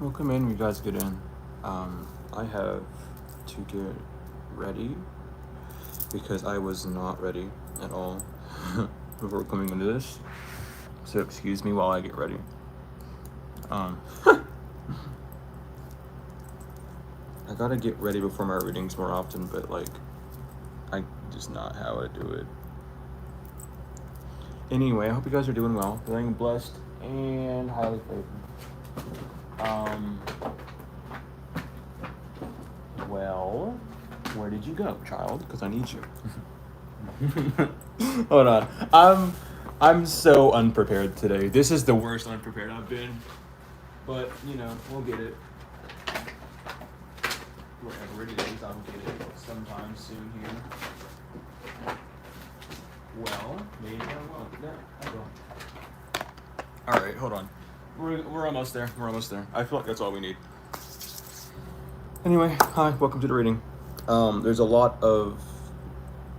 Well, come in. You guys get in. I have to get ready because I was not ready at all before coming into this. So excuse me while I get ready. Um, I gotta get ready before my readings more often, but like, I just not how I do it. Anyway, I hope you guys are doing well, feeling blessed and highly favored. Well, where did you go, child? Because I need you. Hold on. I'm so unprepared today. This is the worst unprepared I've been. But, you know, we'll get it. Wherever it is, I'll get it sometime soon here. Well, maybe I won't. There, I will. Alright, hold on. We're almost there. We're almost there. I feel like that's all we need. Anyway, hi, welcome to the reading. There's a lot of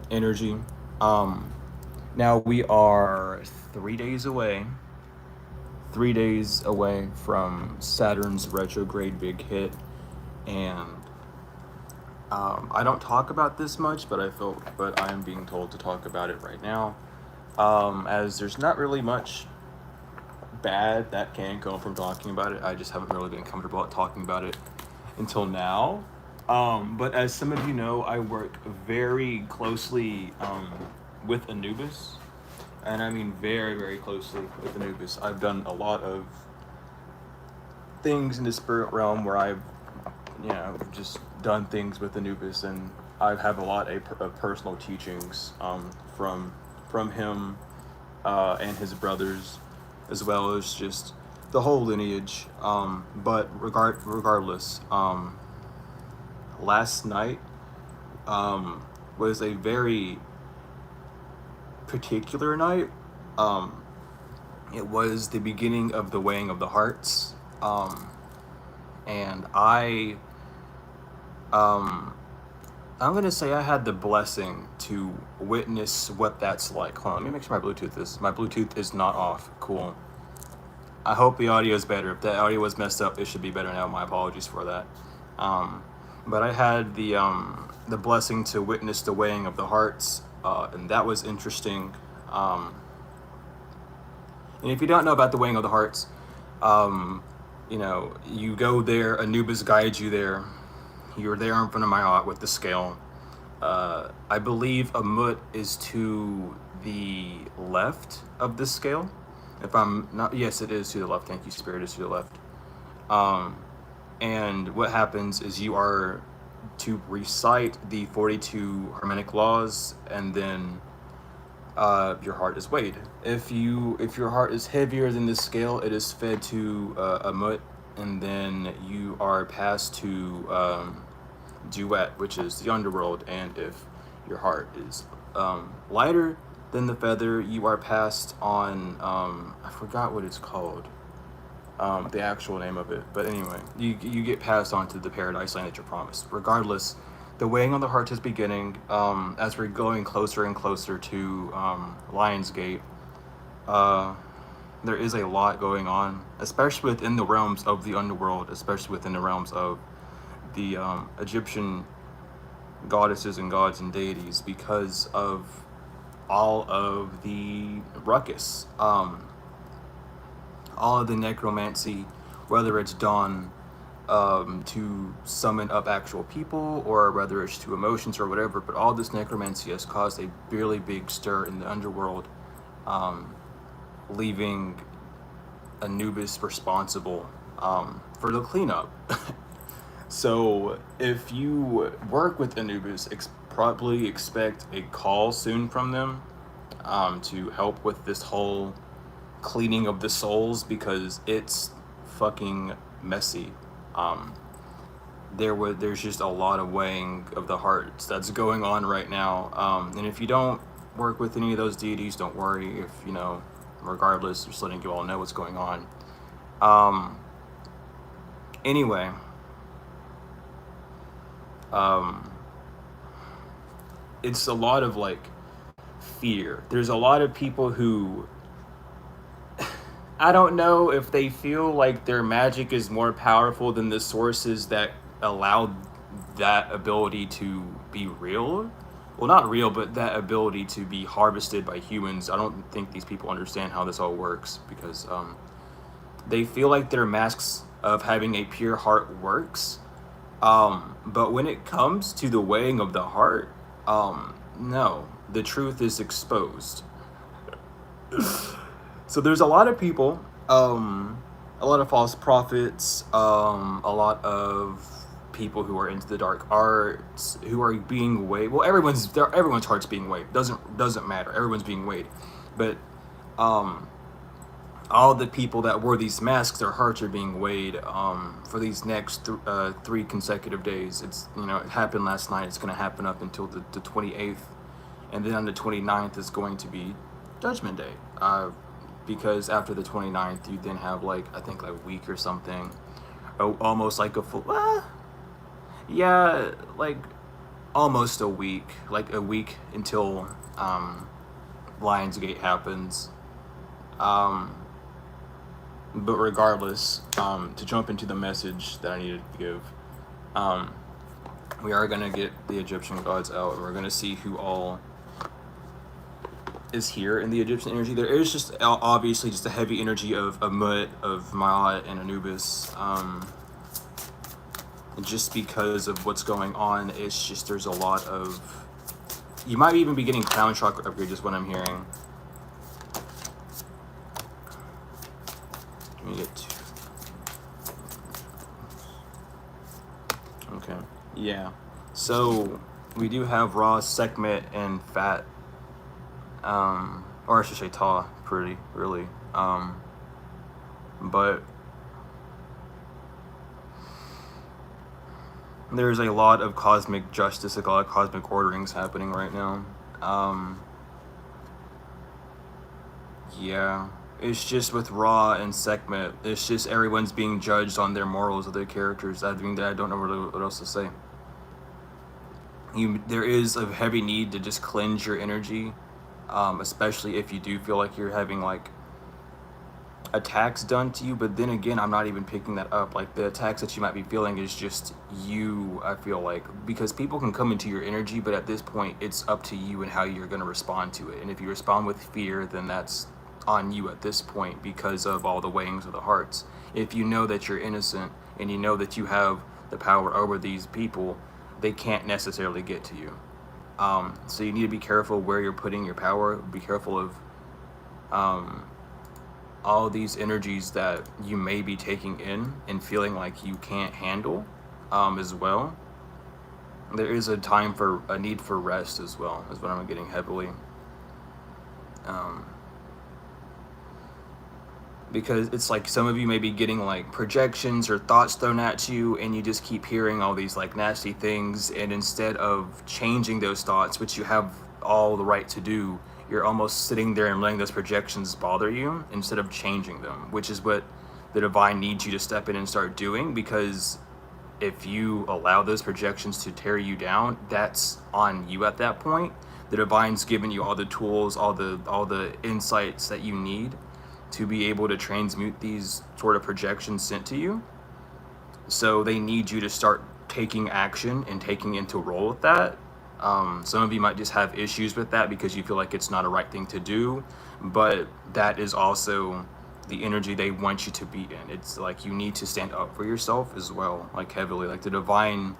energy. Now we are 3 days away. 3 days away from Saturn's retrograde big hit, and I don't talk about this much, but I am being told to talk about it right now, as there's not really much bad that can come from talking about it. I just haven't really been comfortable at talking about it until now. But as some of you know, I work very closely with Anubis, and I mean very, very closely with Anubis. I've done a lot of things in the spirit realm where I've, just done things with Anubis, and I have a lot of personal teachings from him and his brothers, as well as just the whole lineage. But regardless, last night was a very particular night. It was the beginning of the weighing of the hearts, and I'm gonna say I had the blessing to witness what that's like. Hold on, let me make sure my Bluetooth is not off. Cool. I hope the audio is better. If the audio was messed up, it should be better now. My apologies for that. But I had the blessing to witness the weighing of the hearts, and that was interesting. And if you don't know about the weighing of the hearts, you go there. Anubis guides you there. You're there in front of my art with the scale. I believe ammut is to the left of the scale. If I'm not, yes, it is to the left. Thank you, Spirit is to the left. And what happens is you are to recite the 42 harmonic laws, and then your heart is weighed. If your heart is heavier than the scale, it is fed to ammut, and then you are passed to duat, which is the underworld. And if your heart is lighter than the feather, you are passed on, I forgot what it's called, the actual name of it, but anyway, you get passed on to the paradise land that you're promised. Regardless, the weighing on the heart is beginning. As we're going closer and closer to Lionsgate, there is a lot going on, especially within the realms of the underworld, especially within the realms of the Egyptian goddesses and gods and deities, because of all of the ruckus, all of the necromancy, whether it's done to summon up actual people, or whether it's to emotions or whatever. But all this necromancy has caused a really big stir in the underworld, leaving Anubis responsible for the cleanup. So if you work with Anubis, probably expect a call soon from them to help with this whole cleaning of the souls, because it's fucking messy. There's just a lot of weighing of the hearts that's going on right now. And if you don't work with any of those deities, don't worry. If regardless, just letting you all know what's going on. Anyway, it's a lot of fear. There's a lot of people who I don't know if they feel like their magic is more powerful than the sources that allow that ability to be real. Well, not real, but that ability to be harvested by humans. I don't think these people understand how this all works because they feel like their masks of having a pure heart works. But when it comes to the weighing of the heart, no, the truth is exposed. So there's a lot of people, a lot of false prophets, a lot of people who are into the dark arts, who are being weighed. Well, everyone's heart's being weighed. Doesn't matter. Everyone's being weighed, but all the people that wore these masks, their hearts are being weighed for these next 3 consecutive days. It's it happened last night. It's going to happen up until the 28th, and then on the 29th is going to be Judgment Day. Because after the 29th, you then have I think a week or something, almost like a full, yeah, almost a week, until Lionsgate happens. But regardless, to jump into the message that I needed to give, we are gonna get the Egyptian gods out, and we're gonna see who all is here in the Egyptian energy. There is just obviously just a heavy energy of ammut, of Ma'at, and Anubis. Just because of what's going on, it's just there's a lot of. You might even be getting crown chakra upgrade, is what I'm hearing. Let me get 2. Okay, yeah. So we do have Ra, Sekhmet, and Fat. Or I should say Ta, really. But there's a lot of cosmic justice, a lot of cosmic orderings happening right now. Yeah, it's just with Ra and Sekhmet, it's just everyone's being judged on their morals of their characters. I mean, I don't know what else to say. There is a heavy need to just cleanse your energy. Especially if you do feel like you're having attacks done to you, but then again, I'm not even picking that up. The attacks that you might be feeling is just you, I feel like, because people can come into your energy, but at this point, it's up to you and how you're going to respond to it. And if you respond with fear, then that's on you at this point because of all the weighings of the hearts. If you know that you're innocent and you know that you have the power over these people, they can't necessarily get to you. So you need to be careful where you're putting your power. Be careful of all these energies that you may be taking in and feeling like you can't handle as well. There is a need for rest as well, is what I'm getting heavily. Because it's some of you may be getting projections or thoughts thrown at you, and you just keep hearing all these nasty things, and instead of changing those thoughts, which you have all the right to do, you're almost sitting there and letting those projections bother you instead of changing them, which is what the divine needs you to step in and start doing. Because if you allow those projections to tear you down, that's on you at that point. The divine's given you all the tools, all the insights that you need to be able to transmute these sort of projections sent to you. So they need you to start taking action and taking into role with that. Some of you might just have issues with that because you feel like it's not a right thing to do, but that is also the energy they want you to be in. It's you need to stand up for yourself as well, heavily, the divine.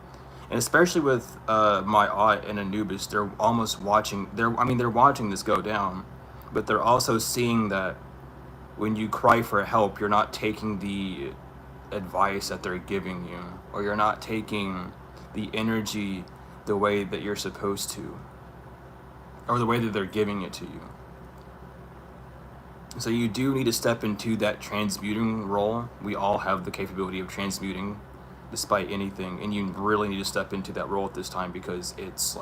And especially with Ma'at and Anubis, they're almost watching. They're watching this go down, but they're also seeing that when you cry for help, you're not taking the advice that they're giving you, or you're not taking the energy the way that you're supposed to, or the way that they're giving it to you. So you do need to step into that transmuting role. We all have the capability of transmuting despite anything, and you really need to step into that role at this time, because it's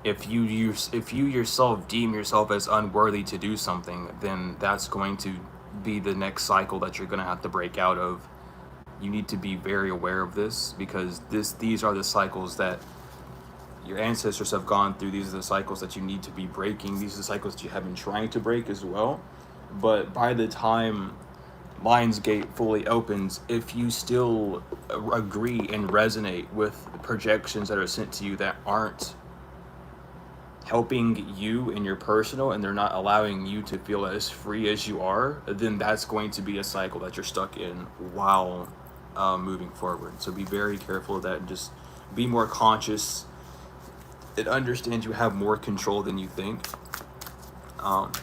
if you yourself deem yourself as unworthy to do something, then that's going to be the next cycle that you're going to have to break out of. You need to be very aware of this, because these are the cycles that your ancestors have gone through. These are the cycles that you need to be breaking. These are the cycles that you have been trying to break as well. But by the time Lionsgate fully opens, if you still agree and resonate with projections that are sent to you that aren't helping you in your personal, and they're not allowing you to feel as free as you are, then that's going to be a cycle that you're stuck in while moving forward. So be very careful of that, and just be more conscious and understand you have more control than you think.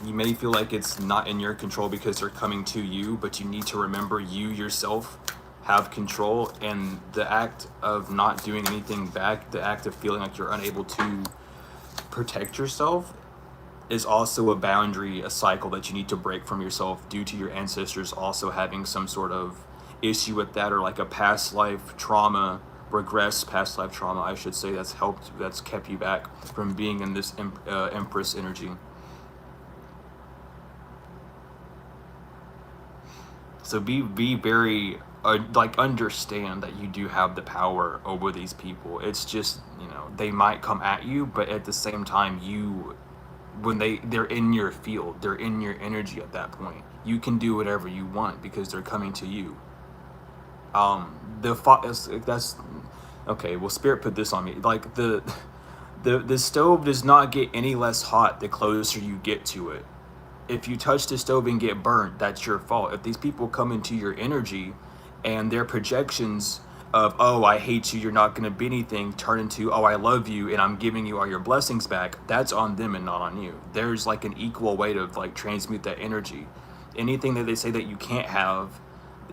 You may feel like it's not in your control because they're coming to you, but you need to remember you yourself have control, and the act of not doing anything back, the act of feeling like you're unable to protect yourself, is also a boundary, a cycle that you need to break from yourself due to your ancestors also having some sort of issue with that, or like a past life trauma, regress past life trauma, I should say, that's kept you back from being in this Empress energy. So be very like, understand that you do have the power over these people. It's just, they might come at you, but at the same time, when they're in your field, they're in your energy at that point. You can do whatever you want because they're coming to you. That's okay. Well, Spirit put this on me. Like, the stove does not get any less hot the closer you get to it. If you touch the stove and get burnt, that's your fault. If these people come into your energy and their projections of, oh, I hate you, you're not going to be anything, turn into, oh, I love you and I'm giving you all your blessings back, that's on them and not on you. There's like an equal way to like transmute that energy. Anything that they say that you can't have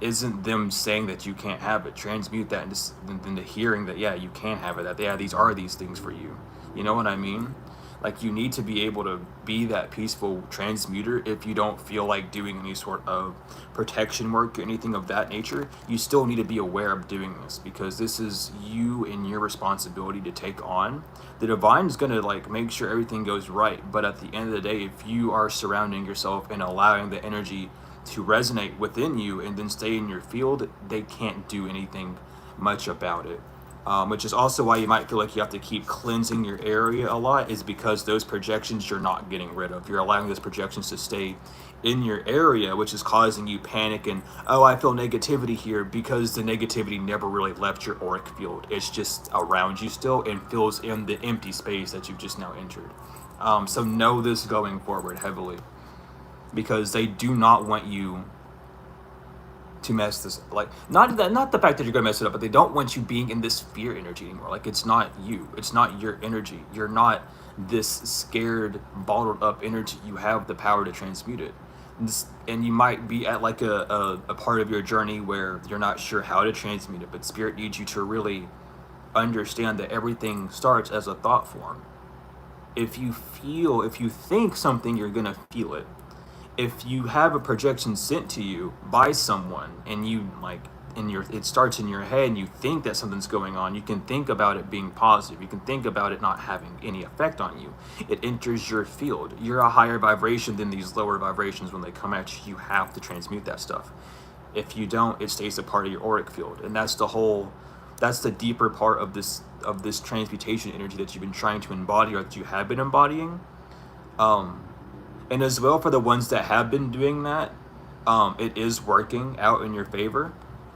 isn't them saying that you can't have it. Transmute that into hearing that, yeah, you can have it, that, yeah, these are these things for you. You know what I mean? Like, you need to be able to be that peaceful transmuter. If you don't feel like doing any sort of protection work or anything of that nature, you still need to be aware of doing this, because this is you and your responsibility to take on. The divine is going to like make sure everything goes right, but at the end of the day, if you are surrounding yourself and allowing the energy to resonate within you and then stay in your field, they can't do anything much about it. Which is also why you might feel like you have to keep cleansing your area a lot, is because those projections you're not getting rid of. You're allowing those projections to stay in your area, which is causing you panic and, oh, I feel negativity here, because the negativity never really left your auric field. It's just around you still and fills in the empty space that you've just now entered. So know this going forward heavily, because they do not want you to mess this, like, not the fact that you're gonna mess it up, but they don't want you being in this fear energy anymore. Like, it's not you, it's not your energy. You're not this scared, bottled up energy. You have the power to transmute it. And you might be at like a part of your journey where you're not sure how to transmute it, but Spirit needs you to really understand that everything starts as a thought form. If you think something, you're gonna feel it. If you have a projection sent to you by someone and you like it starts in your head and you think that something's going on, you can think about it being positive. You can think about it not having any effect on you. It enters your field. You're a higher vibration than these lower vibrations. When they come at you, you have to transmute that stuff. If you don't, it stays a part of your auric field. And that's the deeper part of this transmutation energy that you've been trying to embody, or that you have been embodying. And as well, for the ones that have been doing that, it is working out in your favor.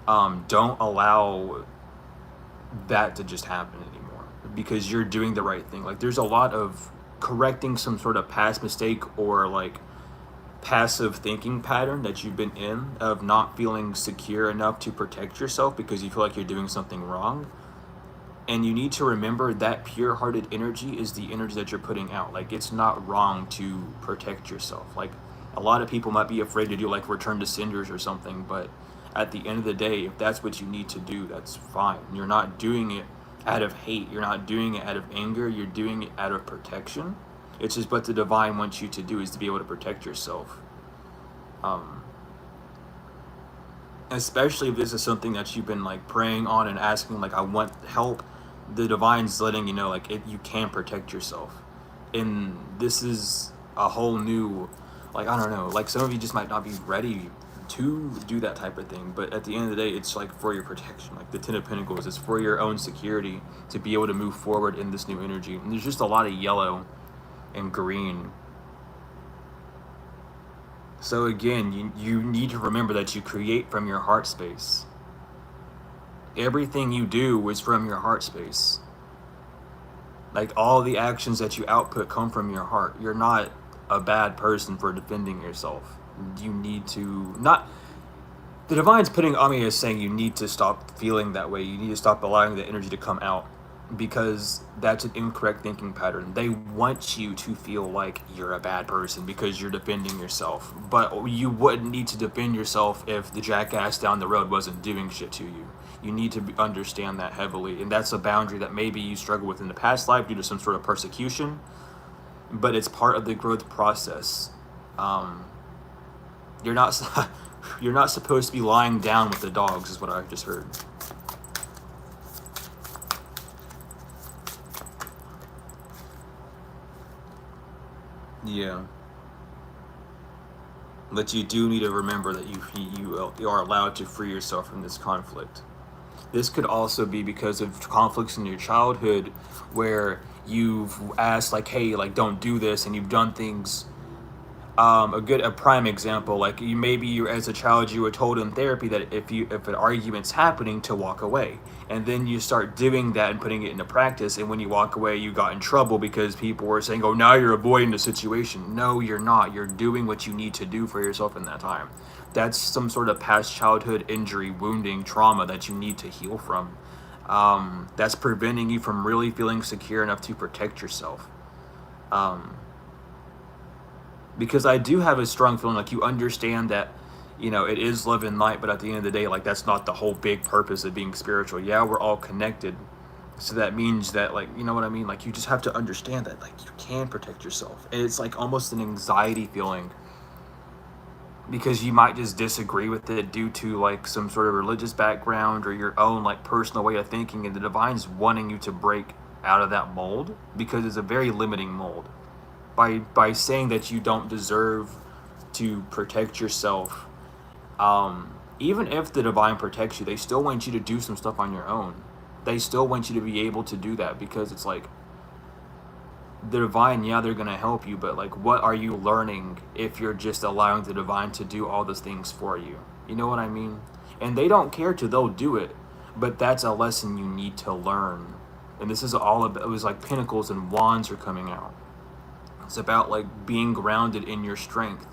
Don't allow that to just happen anymore, because you're doing the right thing. Like, there's a lot of correcting some sort of past mistake or like passive thinking pattern that you've been in, of not feeling secure enough to protect yourself because you feel like you're doing something wrong. And you need to remember that pure-hearted energy is the energy that you're putting out. Like, it's not wrong to protect yourself. Like, a lot of people might be afraid to do like return to cinders or something, but at the end of the day, if that's what you need to do, that's fine. You're not doing it out of hate. You're not doing it out of anger. You're doing it out of protection. It's just what the divine wants you to do, is to be able to protect yourself. Especially if this is something that you've been like praying on and asking, like, I want help. The divine's letting you know, like, you can protect yourself. And this is a whole new, like, I don't know, like, some of you just might not be ready to do that type of thing, but at the end of the day, it's like for your protection. Like the Ten of Pentacles, it's for your own security, to be able to move forward in this new energy. And there's just a lot of yellow and green. So again, you need to remember that you create from your heart space. Everything you do is from your heart space. Like, all the actions that you output come from your heart. You're not a bad person for defending yourself. You need to not. The divine's putting on me as saying you need to stop feeling that way. You need to stop allowing the energy to come out, because that's an incorrect thinking pattern. They want you to feel like you're a bad person because you're defending yourself. But you wouldn't need to defend yourself if the jackass down the road wasn't doing shit to you. You need to understand that heavily. And that's a boundary that maybe you struggle with in the past life due to some sort of persecution. But it's part of the growth process. You're not you're not supposed to be lying down with the dogs, is what I just heard. Yeah. But you do need to remember that you are allowed to free yourself from this conflict. This could also be because of conflicts in your childhood where you've asked, like, hey, like, don't do this, and you've done things. A prime example, like, you as a child, you were told in therapy that if an argument's happening, to walk away, and then you start doing that and putting it into practice, and when you walk away, you got in trouble because people were saying, oh, now you're avoiding the situation. No, you're not. You're doing what you need to do for yourself in that time. That's some sort of past childhood injury, wounding, trauma that you need to heal from. That's preventing you from really feeling secure enough to protect yourself. Because I do have a strong feeling like you understand that, it is love and light, but at the end of the day, like, that's not the whole big purpose of being spiritual. Yeah, we're all connected. So that means that, like, you know what I mean? Like, you just have to understand that, like, you can protect yourself. And it's like almost an anxiety feeling, because you might just disagree with it due to, like, some sort of religious background or your own, like, personal way of thinking. And the divine's wanting you to break out of that mold, because it's a very limiting mold. By saying that you don't deserve to protect yourself, even if the divine protects you, they still want you to do some stuff on your own. They still want you to be able to do that, because it's like, the divine, yeah, they're going to help you, but, like, what are you learning if you're just allowing the divine to do all those things for you? You know what I mean? And they don't care to, they'll do it, but that's a lesson you need to learn. And this is all about, it was like pentacles and wands are coming out. It's about, like, being grounded in your strength,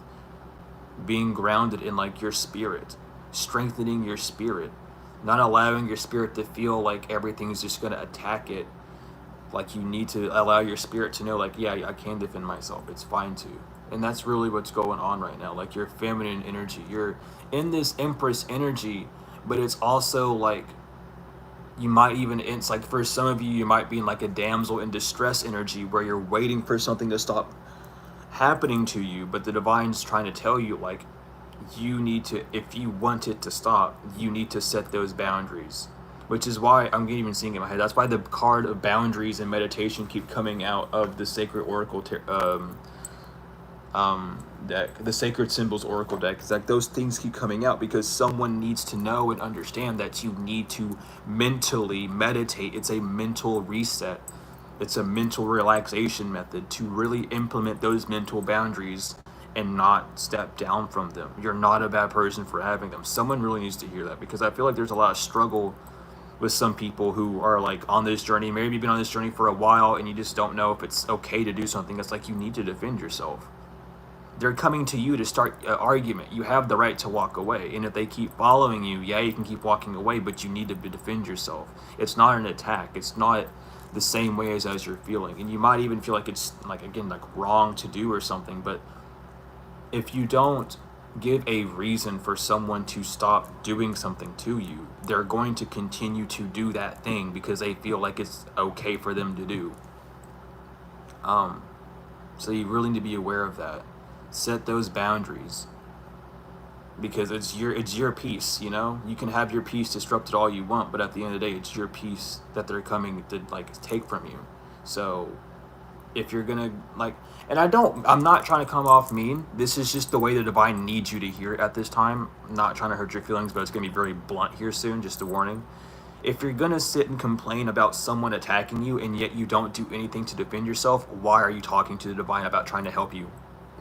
being grounded in, like, your spirit, strengthening your spirit, not allowing your spirit to feel like everything's just going to attack it. Like, you need to allow your spirit to know, like, yeah, I can defend myself. It's fine to. And that's really what's going on right now. Like, your feminine energy, you're in this Empress energy, but it's also like, you might even, it's like, for some of you, you might be in, like, a damsel in distress energy where you're waiting for something to stop happening to you, but the divine's trying to tell you, like, you need to, if you want it to stop, you need to set those boundaries. Which is why I'm even seeing in my head, that's why the card of boundaries and meditation keep coming out of the Sacred Oracle deck, the Sacred Symbols Oracle deck. It's like those things keep coming out because someone needs to know and understand that you need to mentally meditate. It's a mental reset. It's a mental relaxation method to really implement those mental boundaries and not step down from them. You're not a bad person for having them. Someone really needs to hear that, because I feel like there's a lot of struggle with some people who are, like, on this journey. Maybe you've been on this journey for a while and you just don't know if it's okay to do something. It's like, you need to defend yourself. They're coming to you to start an argument. You have the right to walk away. And if they keep following you, yeah, you can keep walking away, but you need to defend yourself. It's not an attack. It's not the same way as you're feeling. And you might even feel like it's, like, again, like, wrong to do or something. But if you don't give a reason for someone to stop doing something to you, they're going to continue to do that thing because they feel like it's okay for them to do. So you really need to be aware of that. Set those boundaries, because it's your peace. You know, you can have your peace disrupted all you want, but at the end of the day, it's your peace that they're coming to, like, take from you. So if you're gonna, like, and I'm not trying to come off mean. This is just the way the divine needs you to hear it at this time. I'm not trying to hurt your feelings, but it's gonna be very blunt here soon, just a warning. If you're gonna sit and complain about someone attacking you and yet you don't do anything to defend yourself, why are you talking to the divine about trying to help you?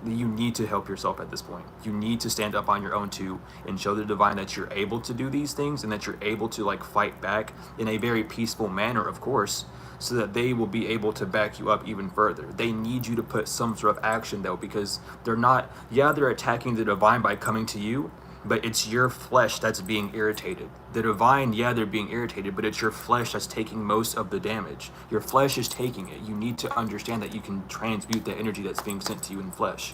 You need to help yourself at this point. You need to stand up on your own too and show the divine that you're able to do these things and that you're able to like fight back in a very peaceful manner, of course, so that they will be able to back you up even further. They need you to put some sort of action though, because they're not, yeah, they're attacking the divine by coming to you, but it's your flesh that's being irritated. The divine, yeah, they're being irritated, but it's your flesh that's taking most of the damage. Your flesh is taking it. You need to understand that you can transmute the energy that's being sent to you in flesh.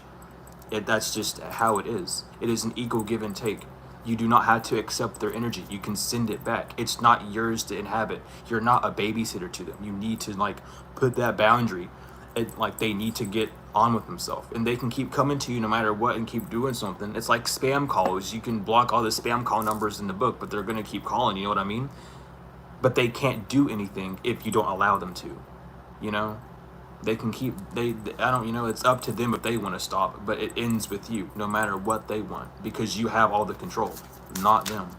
That's just how it is. It is an equal give and take. You do not have to accept their energy. You can send it back. It's not yours to inhabit. You're not a babysitter to them. You need to like put that boundary. Like they need to get on with themselves, and they can keep coming to you no matter what and keep doing something. It's like spam calls. You can block all the spam call numbers in the book, but they're going to keep calling. You know what I mean? But they can't do anything if you don't allow them to. You know? They can keep, I don't, you know, it's up to them if they want to stop, but it ends with you, no matter what they want, because you have all the control, not them.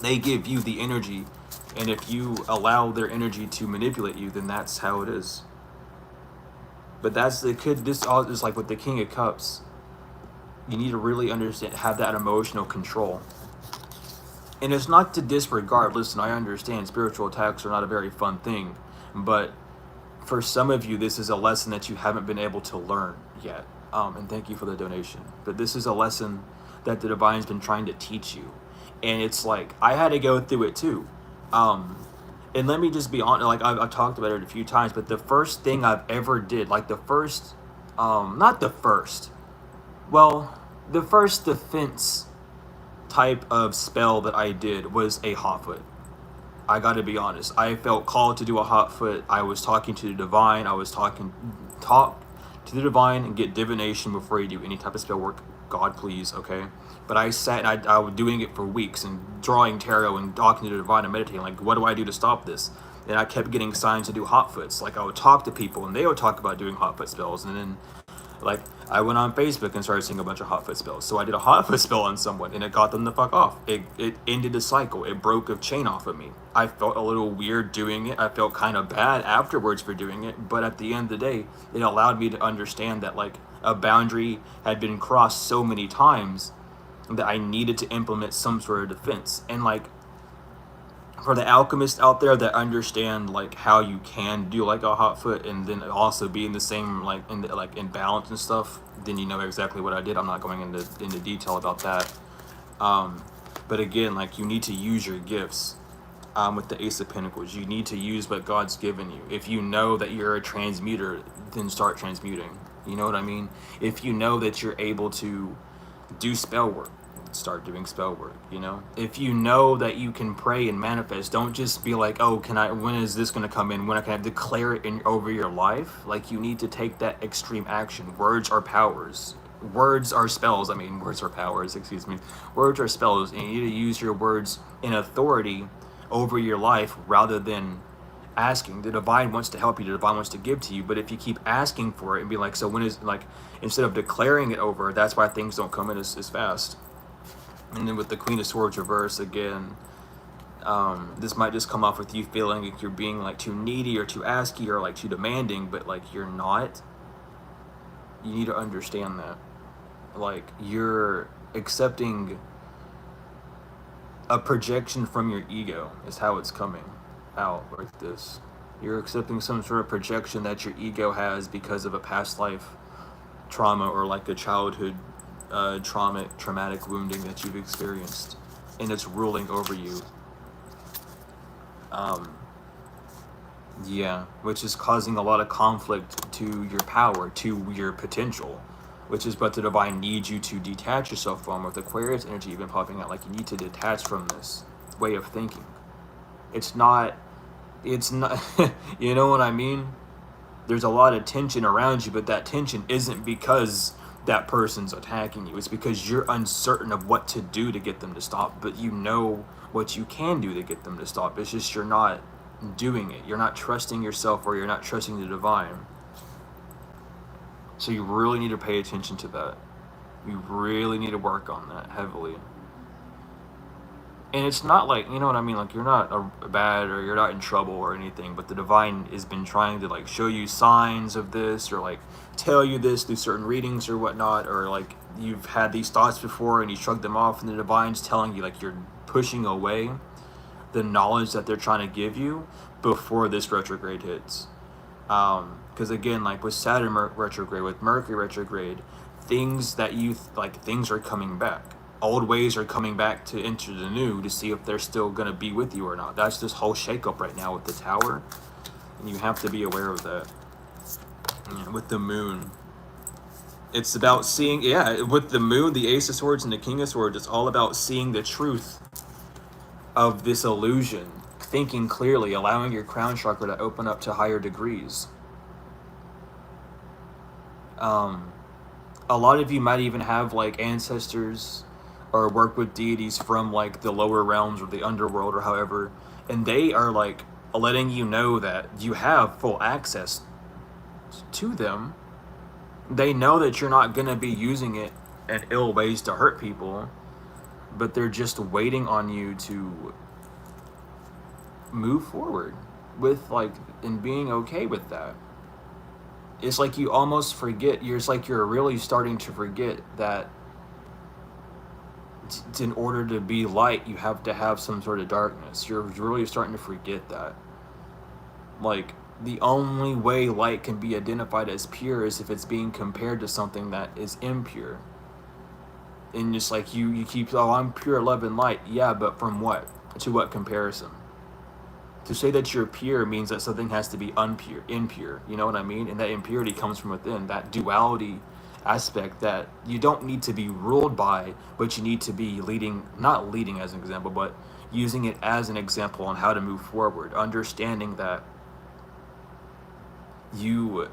They give you the energy, and if you allow their energy to manipulate you, then that's how it is. But that's this all is like with the King of Cups. You need to really understand, have that emotional control. And it's not to disregard, listen, I understand spiritual attacks are not a very fun thing, but for some of you, this is a lesson that you haven't been able to learn yet. And thank you for the donation. But this is a lesson that the divine's been trying to teach you. And it's like, I had to go through it too. And let me just be honest, like I've talked about it a few times, but the first thing I've ever did, like the first, not the first, well, the first defense type of spell that I did was a hot foot. I got to be honest. I felt called to do a hot foot. I was talking to the divine. I was talk to the divine and get divination before you do any type of spell work. God, please, okay? But I sat and I was doing it for weeks and drawing tarot and talking to the divine and meditating. Like, what do I do to stop this? And I kept getting signs to do hot foots. Like, I would talk to people and they would talk about doing hot foot spells. And then, like, I went on Facebook and started seeing a bunch of hot foot spells. So I did a hot foot spell on someone and it got them the fuck off. It ended the cycle. It broke a chain off of me. I felt a little weird doing it. I felt kind of bad afterwards for doing it. But at the end of the day, it allowed me to understand that, like, a boundary had been crossed so many times that I needed to implement some sort of defense. And, like, for the alchemists out there that understand like how you can do like a hot foot and then also be in the same like in balance and stuff, then you know exactly what I did. I'm not going into detail about that. But again, like, you need to use your gifts. With the Ace of Pentacles, you need to use what God's given you. If you know that you're a transmuter, then start transmuting. You know what I mean? If you know that you're able to do spell work, start doing spell work. You know, if you know that you can pray and manifest, don't just be like, oh, when is this going to come in, when I can declare it over your life. Like, you need to take that extreme action. Words are powers. Words are spells. I mean, words are powers, excuse me. Words are spells, and you need to use your words in authority over your life rather than asking. The divine wants to help you, the divine wants to give to you, but if you keep asking for it and be like, so when is, like, instead of declaring it over, that's why things don't come in as fast. And then with the Queen of Swords reverse again, this might just come off with you feeling like you're being like too needy or too asky or like too demanding, but like you're not. You need to understand that. Like, you're accepting a projection from your ego is how it's coming out like this. You're accepting some sort of projection that your ego has because of a past life trauma or like a childhood traumatic wounding that you've experienced, and it's ruling over you. Yeah, which is causing a lot of conflict to your power, to your potential, which is what the divine needs you to detach yourself from. With Aquarius energy even popping out, like, you need to detach from this way of thinking. It's not you know what I mean? There's a lot of tension around you, but that tension isn't because that person's attacking you. It's because you're uncertain of what to do to get them to stop, but you know what you can do to get them to stop. It's just you're not doing it. You're not trusting yourself, or you're not trusting the divine. So you really need to pay attention to that. You really need to work on that heavily. And it's not like, you know what I mean, like you're not bad or you're not in trouble or anything, but the divine has been trying to like show you signs of this, or like tell you this through certain readings or whatnot, or like you've had these thoughts before and you shrug them off, and the divine's telling you like you're pushing away the knowledge that they're trying to give you before this retrograde hits. Because again, like with Saturn retrograde, with Mercury retrograde, things that you like, things are coming back. Old ways are coming back to enter the new, to see if they're still going to be with you or not. That's this whole shakeup right now with the Tower, and you have to be aware of that. Yeah, with the Moon, it's about seeing, yeah, with the Moon, the Ace of Swords and the King of Swords, it's all about seeing the truth of this illusion, thinking clearly, allowing your crown chakra to open up to higher degrees. A lot of you might even have like ancestors or work with deities from like the lower realms or the underworld or however, and they are like letting you know that you have full access to them. They know that you're not going to be using it in ill ways to hurt people, but they're just waiting on you to move forward with like, and being okay with that. It's like you almost forget, it's like you're really starting to forget that in order to be light, you have to have some sort of darkness. You're really starting to forget that. Like, the only way light can be identified as pure is if it's being compared to something that is impure. And just like you keep, oh, I'm pure love and light. Yeah, but from what? To what comparison? To say that you're pure means that something has to be impure. You know what I mean? And that impurity comes from within. That duality aspect that you don't need to be ruled by, but you need to be not leading as an example, but using it as an example on how to move forward. Understanding that you,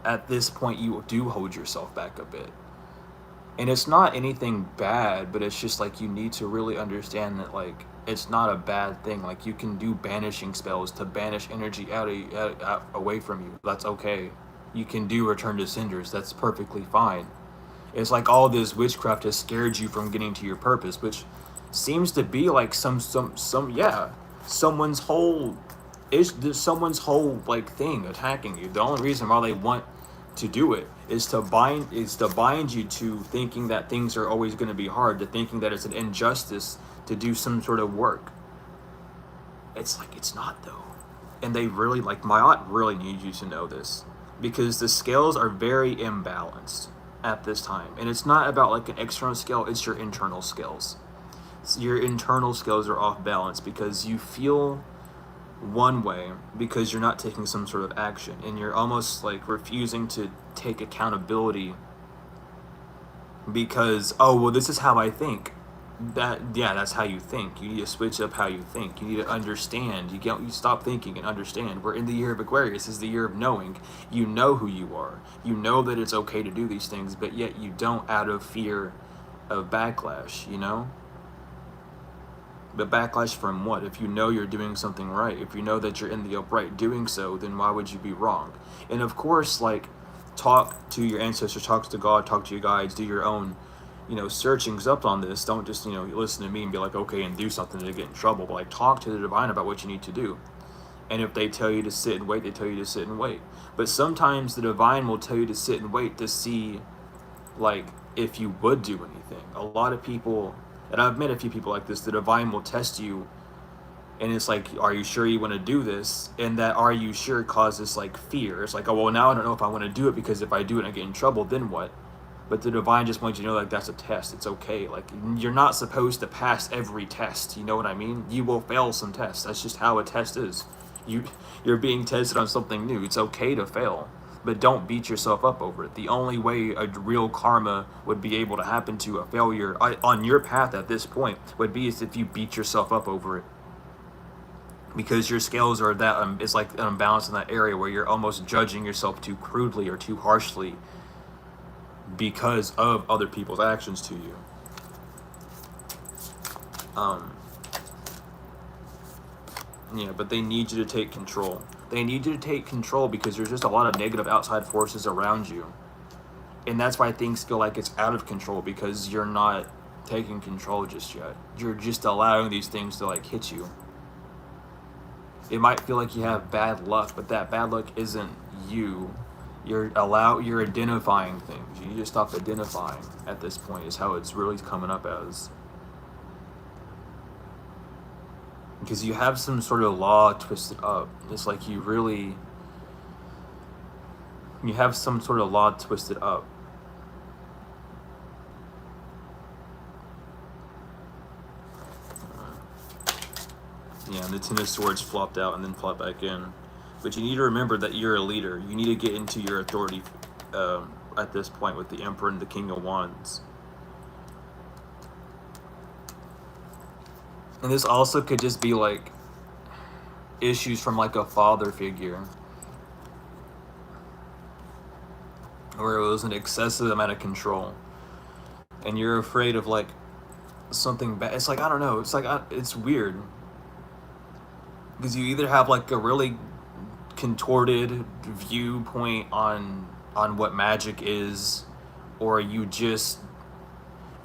at this point, you do hold yourself back a bit. And it's not anything bad, but it's just like you need to really understand that like it's not a bad thing. Like you can do banishing spells to banish energy out away from you. That's okay. You can do return to cinders. That's perfectly fine. It's like all this witchcraft has scared you from getting to your purpose, which seems to be like some yeah, someone's whole like thing attacking you. The only reason why they want to do it is to bind you to thinking that things are always going to be hard, to thinking that it's an injustice to do some sort of work. It's like it's not though. And they really, like, my aunt really needs you to know this, because the scales are very imbalanced at this time. And it's not about like an external scale, it's your internal scales. So your internal scales are off balance because you feel one way because you're not taking some sort of action, and you're almost like refusing to take accountability because, oh well, this is how I think. That's how you think. You need to switch up how you think. You need to understand. You stop thinking and understand. We're in the year of Aquarius. This is the year of knowing. You know who you are. You know that it's okay to do these things, but yet you don't, out of fear of backlash, you know? But backlash from what? If you know you're doing something right, if you know that you're in the upright doing so, then why would you be wrong? And of course, like, talk to your ancestors, talk to God, talk to your guides, do your own, searchings up on this. Don't just, listen to me and be like, okay, and do something to get in trouble. But like, talk to the divine about what you need to do. And if they tell you to sit and wait, they tell you to sit and wait. But sometimes the divine will tell you to sit and wait to see, like, if you would do anything. A lot of people, and I've met a few people like this, the divine will test you, and it's like, are you sure you want to do this? And that are you sure causes like fear. It's like, oh well, now I don't know if I want to do it, because if I do it and I get in trouble, then what? But the divine just wants you to know, like, that's a test. It's okay. Like, you're not supposed to pass every test. You know what I mean? You will fail some tests. That's just how a test is. You're being tested on something new. It's okay to fail, but don't beat yourself up over it. The only way a real karma would be able to happen to a failure on your path at this point would be as if you beat yourself up over it, because your scales are that it's like an imbalance in that area where you're almost judging yourself too crudely or too harshly because of other people's actions to you. But they need you to take control. They need you to take control because there's just a lot of negative outside forces around you. And that's why things feel like it's out of control, because you're not taking control just yet. You're just allowing these things to like hit you. It might feel like you have bad luck, but that bad luck isn't you. You're identifying things. You need to stop identifying at this point, is how it's really coming up as. Because you have some sort of law twisted up. It's like you have some sort of law twisted up. Yeah, and the Ten of Swords flopped out and then flopped back in. But you need to remember that you're a leader. You need to get into your authority at this point with the Emperor and the King of Wands. And this also could just be like issues from like a father figure, where it was an excessive amount of control. And you're afraid of like something bad. It's like, I don't know. It's like, it's weird. Because you either have like a really contorted viewpoint on what magic is, or you just,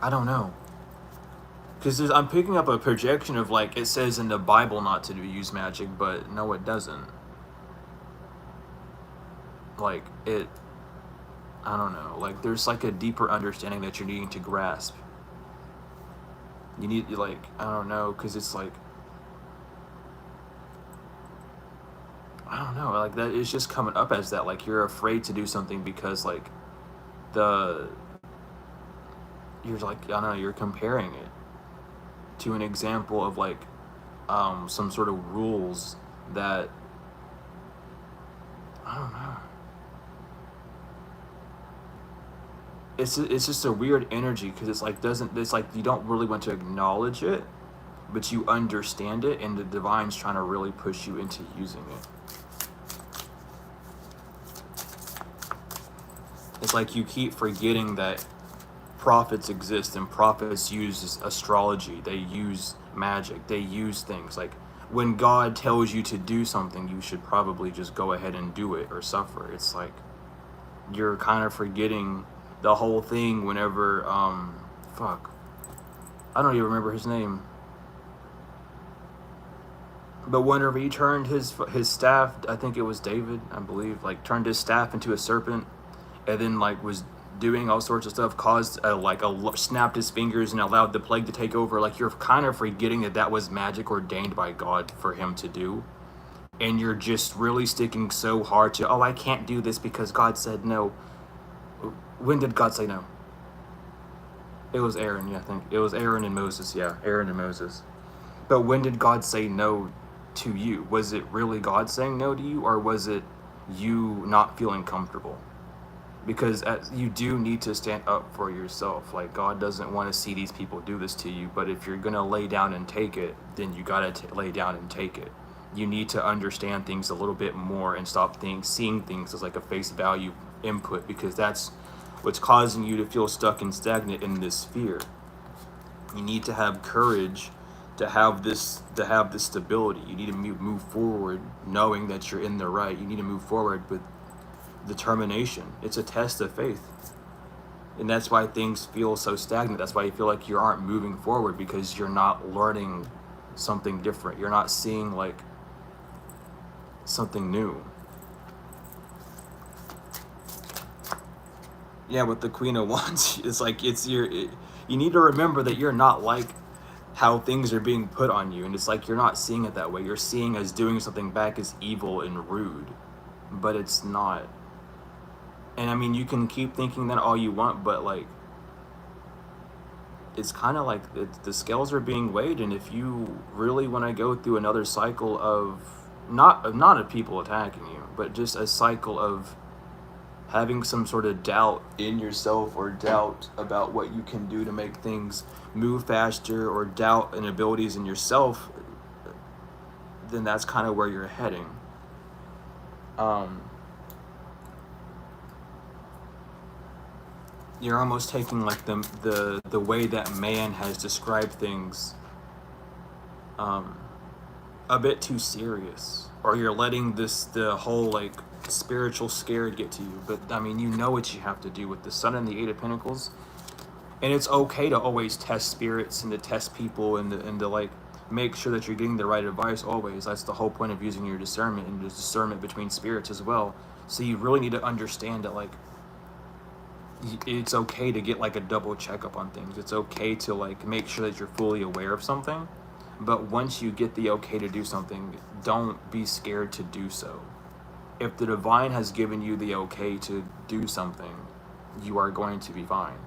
I don't know. Because I'm picking up a projection of like, it says in the Bible not to use magic, but no, it doesn't. Like, I don't know. Like, there's like a deeper understanding that you're needing to grasp. You need, like, I don't know, because it's like, I don't know, like that is just coming up as that, like you're afraid to do something because like you're like, I don't know, you're comparing it to an example of like some sort of rules that, I don't know. It's just a weird energy because it's like you don't really want to acknowledge it, but you understand it, and the divine's trying to really push you into using it. It's like you keep forgetting that prophets exist, and prophets use astrology, they use magic, they use things. Like when God tells you to do something, you should probably just go ahead and do it or suffer. It's like you're kind of forgetting the whole thing whenever, fuck, I don't even remember his name. But whenever he turned his staff, I think it was David, I believe, like turned his staff into a serpent, and then like was doing all sorts of stuff, caused snapped his fingers and allowed the plague to take over. Like you're kind of forgetting that was magic ordained by God for him to do, and you're just really sticking so hard to, oh, I can't do this because God said no. When did God say no? It was Aaron, yeah, I think it was Aaron and Moses. Yeah, Aaron and Moses. But when did God say no to you? Was it really God saying no to you, or was it you not feeling comfortable? Because you do need to stand up for yourself. Like God doesn't want to see these people do this to you, but if you're gonna lay down and take it, then you gotta lay down and take it. You need to understand things a little bit more and stop seeing things as like a face value input, because that's what's causing you to feel stuck and stagnant in this sphere. You need to have courage to have this stability. You need to move forward knowing that you're in the right. You need to move forward with determination. It's a test of faith, and that's why things feel so stagnant. That's why you feel like you aren't moving forward, because you're not learning something different. You're not seeing like something new. Yeah, with the Queen of Wands, it's like you need to remember that you're not like how things are being put on you, and it's like you're not seeing it that way. You're seeing as doing something back as evil and rude, but it's not. And I mean, you can keep thinking that all you want, but like it's kind of like the scales are being weighed, and if you really want to go through another cycle of not of people attacking you, but just a cycle of having some sort of doubt in yourself, or doubt about what you can do to make things move faster, or doubt in abilities in yourself, then that's kind of where you're heading. You're almost taking like the way that man has described things a bit too serious, or you're letting the whole like spiritual scare get to you. But I mean, you know what you have to do with the Sun and the Eight of Pentacles, And it's okay to always test spirits and to test people and to like make sure that you're getting the right advice always. That's the whole point of using your discernment and the discernment between spirits as well. So you really need to understand that like it's okay to get like a double checkup on things. It's okay to like make sure that you're fully aware of something. But once you get the okay to do something, don't be scared to do so. If the divine has given you the okay to do something, you are going to be fine.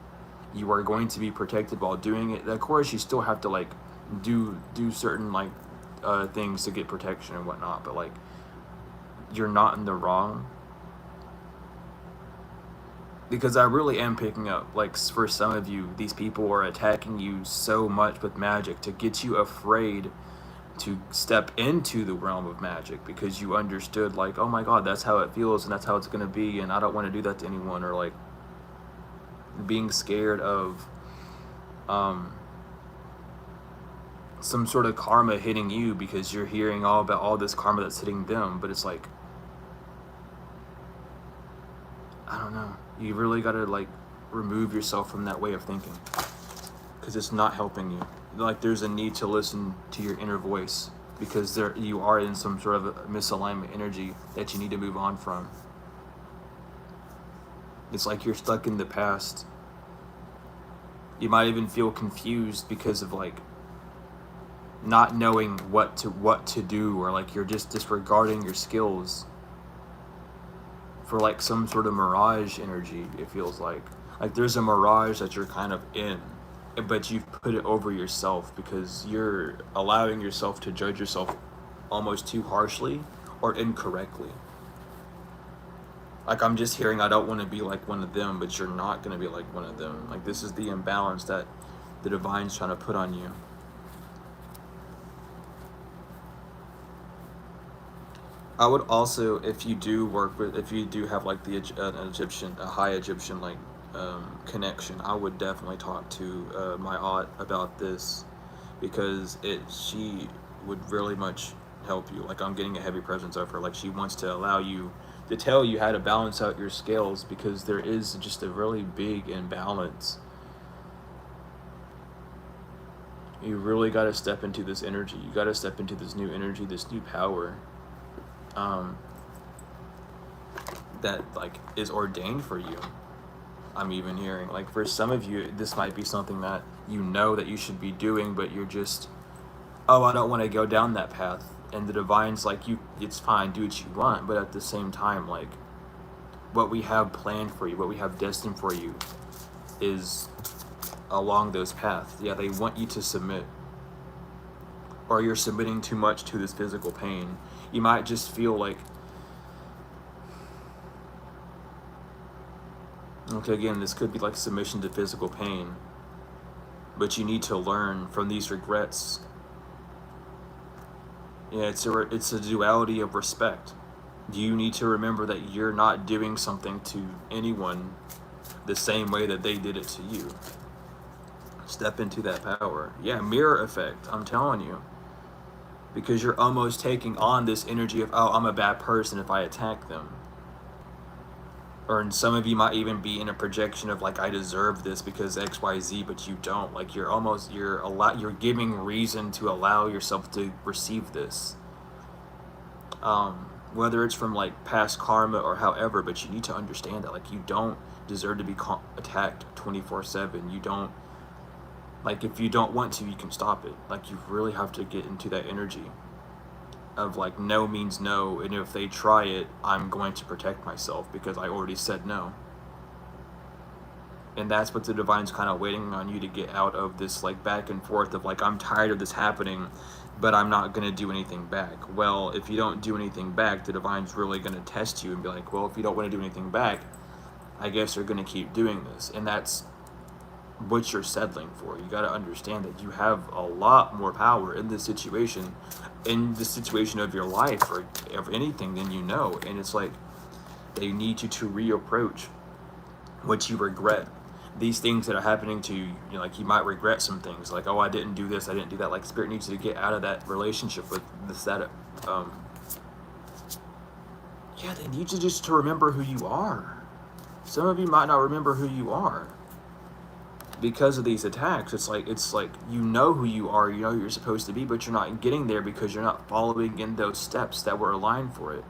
You are going to be protected while doing it. Of course, you still have to like do certain like things to get protection and whatnot, but like you're not in the wrong. Because I really am picking up, like, for some of you, these people are attacking you so much with magic to get you afraid to step into the realm of magic, because you understood, like, oh my god, that's how it feels and that's how it's going to be, and I don't want to do that to anyone. Or like being scared of some sort of karma hitting you because you're hearing all about all this karma that's hitting them. But it's like, I don't know, you really got to like remove yourself from that way of thinking, because it's not helping you. Like, there's a need to listen to your inner voice, because there you are in some sort of a misalignment energy that you need to move on from. It's like you're stuck in the past. You might even feel confused because of like not knowing what to do, or like you're just disregarding your skills for like some sort of mirage energy. It feels like there's a mirage that you're kind of in, but you've put it over yourself because you're allowing yourself to judge yourself almost too harshly or incorrectly. Like, I'm just hearing, I don't want to be like one of them, but you're not going to be like one of them. Like, this is the imbalance that the divine's trying to put on you. I would also, if you do have like the a high Egyptian like connection, I would definitely talk to my aunt about this, because she would really much help you. Like, I'm getting a heavy presence of her. Like, she wants to allow you to tell you how to balance out your scales, because there is just a really big imbalance. You really got to step into this energy. You got to step into this new energy, this new power that like is ordained for you. I'm even hearing, like, for some of you, this might be something that you know that you should be doing, but you're just, oh, I don't want to go down that path. And the divine's like, it's fine, do what you want. But at the same time, like, what we have planned for you, what we have destined for you is along those paths. Yeah, they want you to submit, or you're submitting too much to this physical pain. You might just feel like, okay, again, this could be like submission to physical pain, but you need to learn from these regrets. Yeah, it's a duality of respect. You need to remember that you're not doing something to anyone the same way that they did it to you. Step into that power. Yeah, mirror effect, I'm telling you. Because you're almost taking on this energy of, oh, I'm a bad person if I attack them. Or some of you might even be in a projection of like, I deserve this because XYZ, but you don't. Like, you're giving reason to allow yourself to receive this. Whether it's from like past karma or however, but you need to understand that like you don't deserve to be attacked 24/7. You don't, like, if you don't want to, you can stop it. Like, you really have to get into that energy of like, no means no, and if they try it, I'm going to protect myself because I already said no. And that's what the divine's kind of waiting on you to get out of, this like back and forth of like, I'm tired of this happening, but I'm not going to do anything back. Well, if you don't do anything back, the divine's really going to test you and be like, well, if you don't want to do anything back, I guess you're going to keep doing this. And that's what you're settling for. You got to understand that you have a lot more power in this situation of your life, or of anything, than you know. And it's like, they need you to reapproach what you regret. These things that are happening to you, like, you might regret some things, like, oh, I didn't do this, I didn't do that. Like, Spirit needs you to get out of that relationship with this, that, yeah, they need you just to remember who you are. Some of you might not remember who you are. because of these attacks, it's like you know who you are, you know who you're supposed to be, but you're not getting there because you're not following in those steps that were aligned for it.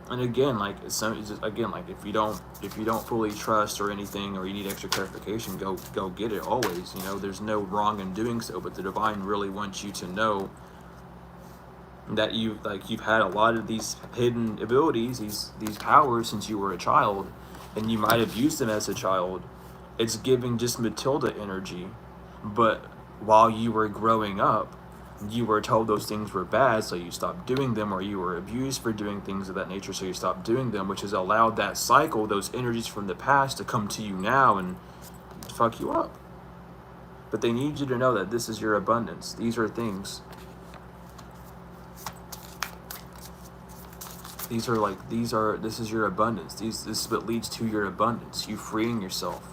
And again, like if you don't fully trust or anything, or you need extra clarification, go get it always. You know, there's no wrong in doing so, but the divine really wants you to know that you've had a lot of these hidden abilities, these powers since you were a child, and you might have used them as a child. It's giving just Matilda energy, but while you were growing up, you were told those things were bad, so you stopped doing them, or you were abused for doing things of that nature, so you stopped doing them, which has allowed that cycle, those energies from the past, to come to you now and fuck you up. But they need you to know that this is your abundance. These are things. This is your abundance. This is what leads to your abundance. You freeing yourself.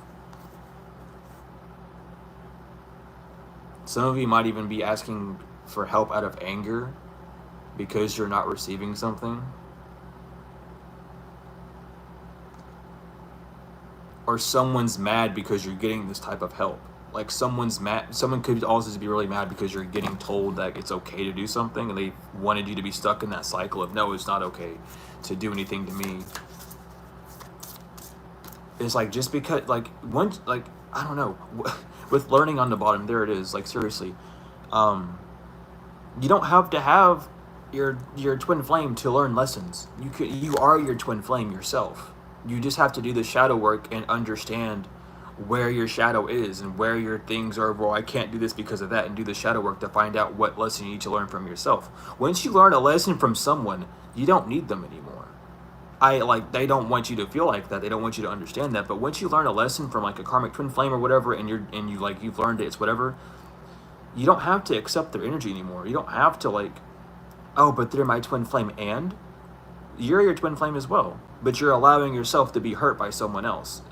Some of you might even be asking for help out of anger because you're not receiving something. Or someone's mad because you're getting this type of help. Like someone's mad. Someone could also be really mad because you're getting told that it's okay to do something, and they wanted you to be stuck in that cycle of, no, it's not okay to do anything to me. It's like, just because, like, once, like, I don't know, with learning on the bottom, there it is, like, seriously, you don't have to have your twin flame to learn lessons. You are your twin flame yourself. You just have to do the shadow work and understand where your shadow is and where your things are. Well, I can't do this because of that, and do the shadow work to find out what lesson you need to learn from yourself. Once you learn a lesson from someone, you don't need them anymore. They don't want you to feel like that. They don't want you to understand that. But once you learn a lesson from like a karmic twin flame or whatever, and you've learned it, it's whatever. You don't have to accept their energy anymore. You don't have to like, oh, but they're my twin flame, and you're your twin flame as well. But you're allowing yourself to be hurt by someone else.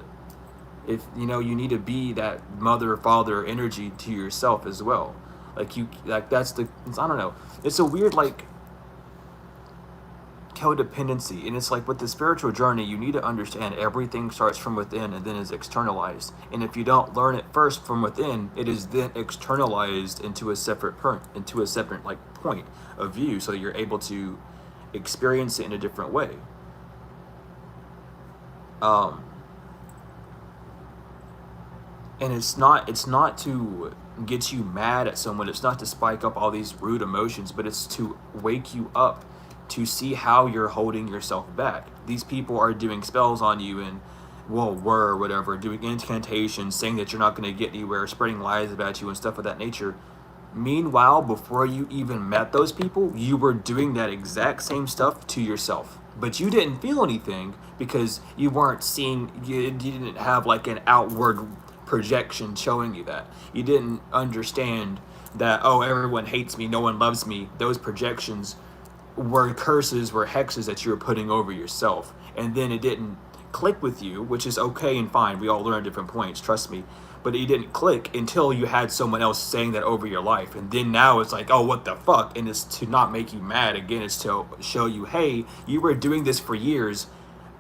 If you know, you need to be that mother, father energy to yourself as well. I don't know. It's a weird like codependency, and it's like with the spiritual journey, you need to understand everything starts from within and then is externalized. And if you don't learn it first from within, it is then externalized into a separate like point of view, so you're able to experience it in a different way. And it's not to get you mad at someone. It's not to spike up all these rude emotions, but it's to wake you up to see how you're holding yourself back. These people are doing spells on you and whatever, doing incantations, saying that you're not going to get anywhere, spreading lies about you and stuff of that nature. Meanwhile, before you even met those people, you were doing that exact same stuff to yourself. But you didn't feel anything because you weren't seeing, you didn't have like an outward projection showing you that. You didn't understand that, oh, everyone hates me, no one loves me. Those projections were curses, were hexes that you were putting over yourself. And then it didn't click with you, which is okay and fine. We all learn at different points, trust me. But it didn't click until you had someone else saying that over your life. And then now it's like, oh, what the fuck? And it's to not make you mad. Again, it's to show you, hey, you were doing this for years.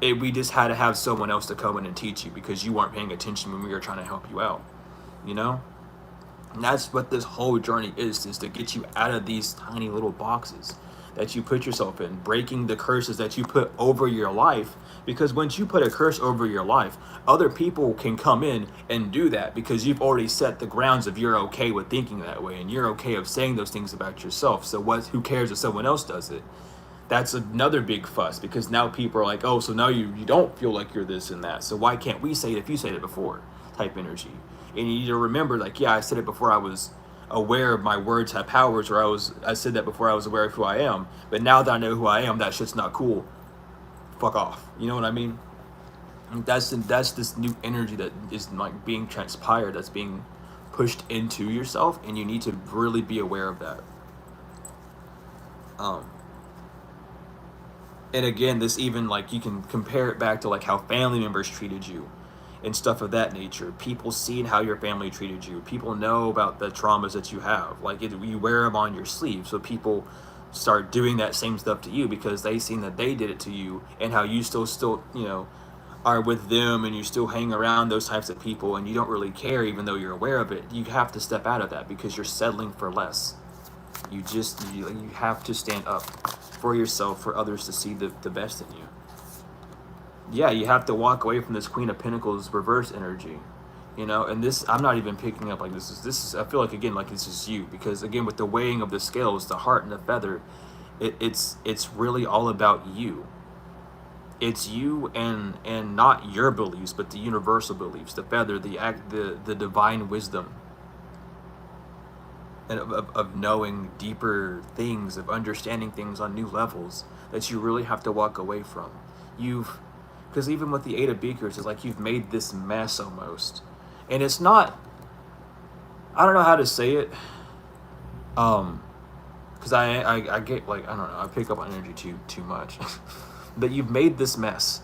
We just had to have someone else to come in and teach you because you weren't paying attention when we were trying to help you out. You know? And that's what this whole journey is to get you out of these tiny little boxes that you put yourself in, breaking the curses that you put over your life. Because once you put a curse over your life, other people can come in and do that because you've already set the grounds of you're okay with thinking that way and you're okay of saying those things about yourself. So who cares if someone else does it? That's another big fuss, because now people are like, oh, so now you don't feel like you're this and that. So why can't we say it if you said it before? Type energy. And you need to remember, like, yeah, I said it before I was aware of my words have powers, or I said that before I was aware of who I am. But now that I know who I am, that shit's not cool. Fuck off. You know what I mean? That's this new energy that is like being transpired, that's being pushed into yourself, and you need to really be aware of that. And again, this even, like, you can compare it back to like how family members treated you and stuff of that nature. People seen how your family treated you. People know about the traumas that you have. Like, you wear them on your sleeve, so people start doing that same stuff to you because they seen that they did it to you, and how you still, you know, are with them and you still hang around those types of people and you don't really care even though you're aware of it, you have to step out of that because you're settling for less. You have to stand up for yourself, for others to see the best in you. Yeah, you have to walk away from this Queen of Pentacles reverse energy, you know. And this, I'm not even picking up like this is I feel like, again, like this is you, because again, with the weighing of the scales, the heart and the feather, it's really all about you. It's you, and not your beliefs, but the universal beliefs, the feather, the divine wisdom, and of knowing deeper things, of understanding things on new levels that you really have to walk away from. Because even with the Eight of Beakers, it's like you've made this mess almost, and it's not. I don't know how to say it. Because I get, like, I don't know, I pick up on energy too much. But you've made this mess,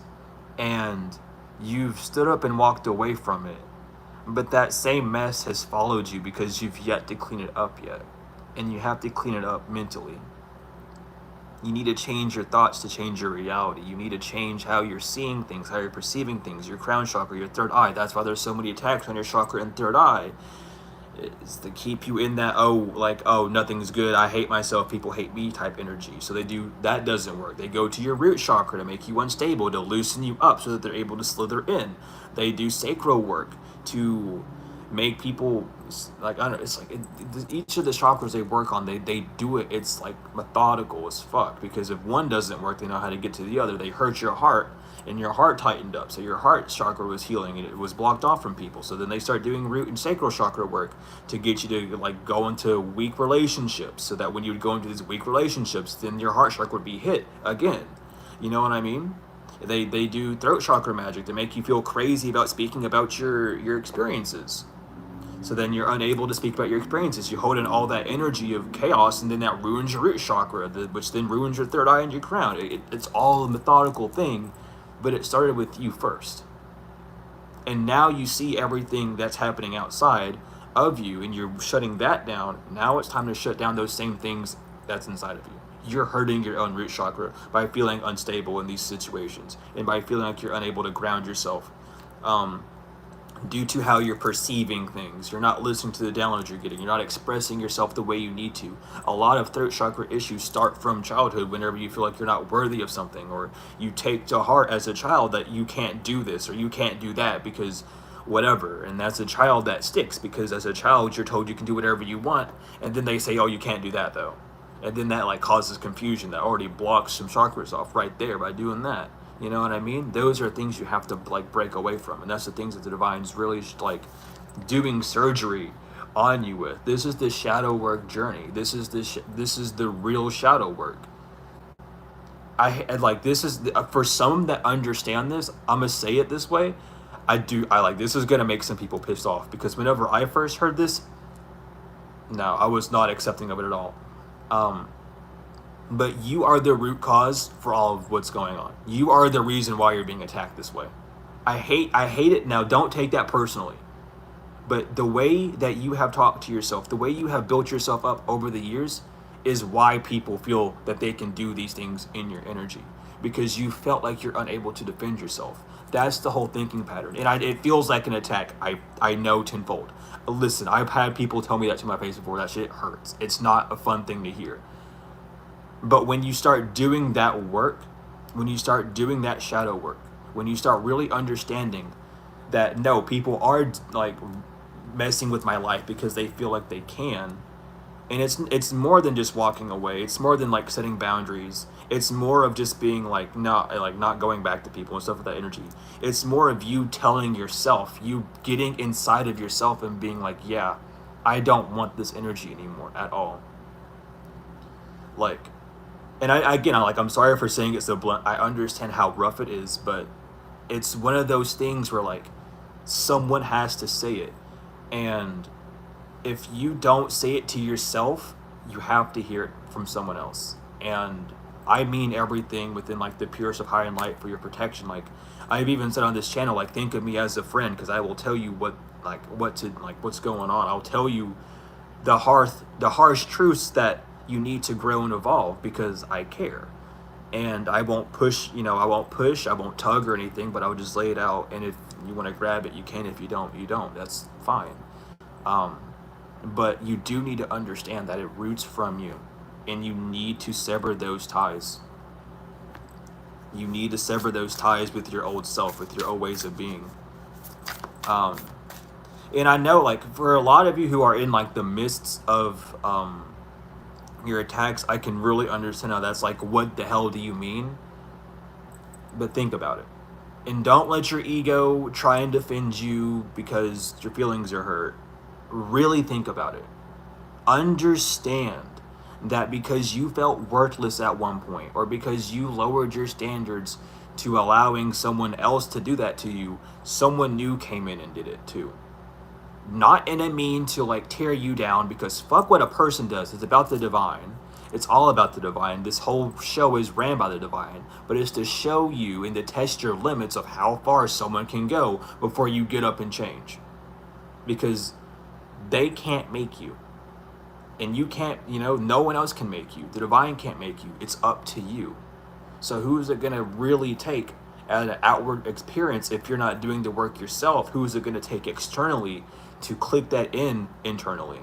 and you've stood up and walked away from it. But that same mess has followed you because you've yet to clean it up yet. And you have to clean it up mentally. You need to change your thoughts to change your reality. You need to change how you're seeing things, how you're perceiving things, your crown chakra, your third eye. That's why there's so many attacks on your chakra and third eye. It's to keep you in that, oh, nothing's good, I hate myself, people hate me type energy. So that doesn't work. They go to your root chakra to make you unstable, to loosen you up so that they're able to slither in. They do sacral work to make people, like, I don't know, it's like each of the chakras they work on, they do it, it's like methodical as fuck, because if one doesn't work, they know how to get to the other. They hurt your heart, and your heart tightened up, so your heart chakra was healing and it was blocked off from people. So then they start doing root and sacral chakra work to get you to, like, go into weak relationships, so that when you would go into these weak relationships, then your heart chakra would be hit again. You know what I mean? They do throat chakra magic to make you feel crazy about speaking about your experiences. So then you're unable to speak about your experiences. You hold in all that energy of chaos, and then that ruins your root chakra, which then ruins your third eye and your crown. It's all a methodical thing, but it started with you first. And now you see everything that's happening outside of you, and you're shutting that down. Now it's time to shut down those same things that's inside of you. You're hurting your own root chakra by feeling unstable in these situations, and by feeling like you're unable to ground yourself. Due to how you're perceiving things. You're not listening to the downloads you're getting. You're not expressing yourself the way you need to. A lot of throat chakra issues start from childhood, whenever you feel like you're not worthy of something, or you take to heart as a child that you can't do this or you can't do that because whatever. And that's a child that sticks, because as a child you're told you can do whatever you want, and then they say, oh, you can't do that though. And then that, like, causes confusion. That already blocks some chakras off right there by doing that. You know what I mean? Those are things you have to, like, break away from. And that's the things that the Divine's really, like, doing surgery on you with. This is the shadow work journey. This is the real shadow work. This is for some that understand this, I'm gonna say it this way. This is gonna make some people pissed off, because whenever I first heard this, no, I was not accepting of it at all. But you are the root cause for all of what's going on. You are the reason why you're being attacked this way. I hate it. Now, don't take that personally. But the way that you have talked to yourself, the way you have built yourself up over the years, is why people feel that they can do these things in your energy. Because you felt like you're unable to defend yourself. That's the whole thinking pattern. And it feels like an attack. I know tenfold. Listen, I've had people tell me that to my face before. That shit hurts. It's not a fun thing to hear. But when you start doing that work, when you start doing that shadow work, when you start really understanding that, no, people are, like, messing with my life because they feel like they can, and it's more than just walking away. It's more than, like, setting boundaries. It's more of just being not going back to people and stuff with that energy. It's more of you telling yourself, you getting inside of yourself and being like, yeah, I don't want this energy anymore at all. Like, and I'm sorry for saying it so blunt. I understand how rough it is, but it's one of those things where, like, someone has to say it. And if you don't say it to yourself, you have to hear it from someone else. And I mean everything within, like, the purest of high and light for your protection. Like, I've even said on this channel, like, think of me as a friend, because I will tell you what's going on. I'll tell you the harsh truths that you need to grow and evolve, because I care. And I won't push, I won't tug or anything, but I'll just lay it out. And if you want to grab it, you can. If you don't, you don't. That's fine. Um, but you do need to understand that it roots from you, and you need to sever those ties. You need to sever those ties with your old self, with your old ways of being. Um, and I know, like, for a lot of you who are in, like, the midst of your attacks, I can really understand how that's like, what the hell do you mean? But think about it. And don't let your ego try and defend you because your feelings are hurt. Really think about it. Understand that because you felt worthless at one point, or because you lowered your standards to allowing someone else to do that to you, someone new came in and did it too. Not in a mean to like tear you down, because fuck what a person does. It's about the divine. It's all about the divine. This whole show is ran by the divine, but it's to show you and to test your limits of how far someone can go before you get up and change. Because they can't make you. And you can't, no one else can make you. The divine can't make you. It's up to you. So who's it going to really take as an outward experience if you're not doing the work yourself? Who's it going to take externally to click that in internally?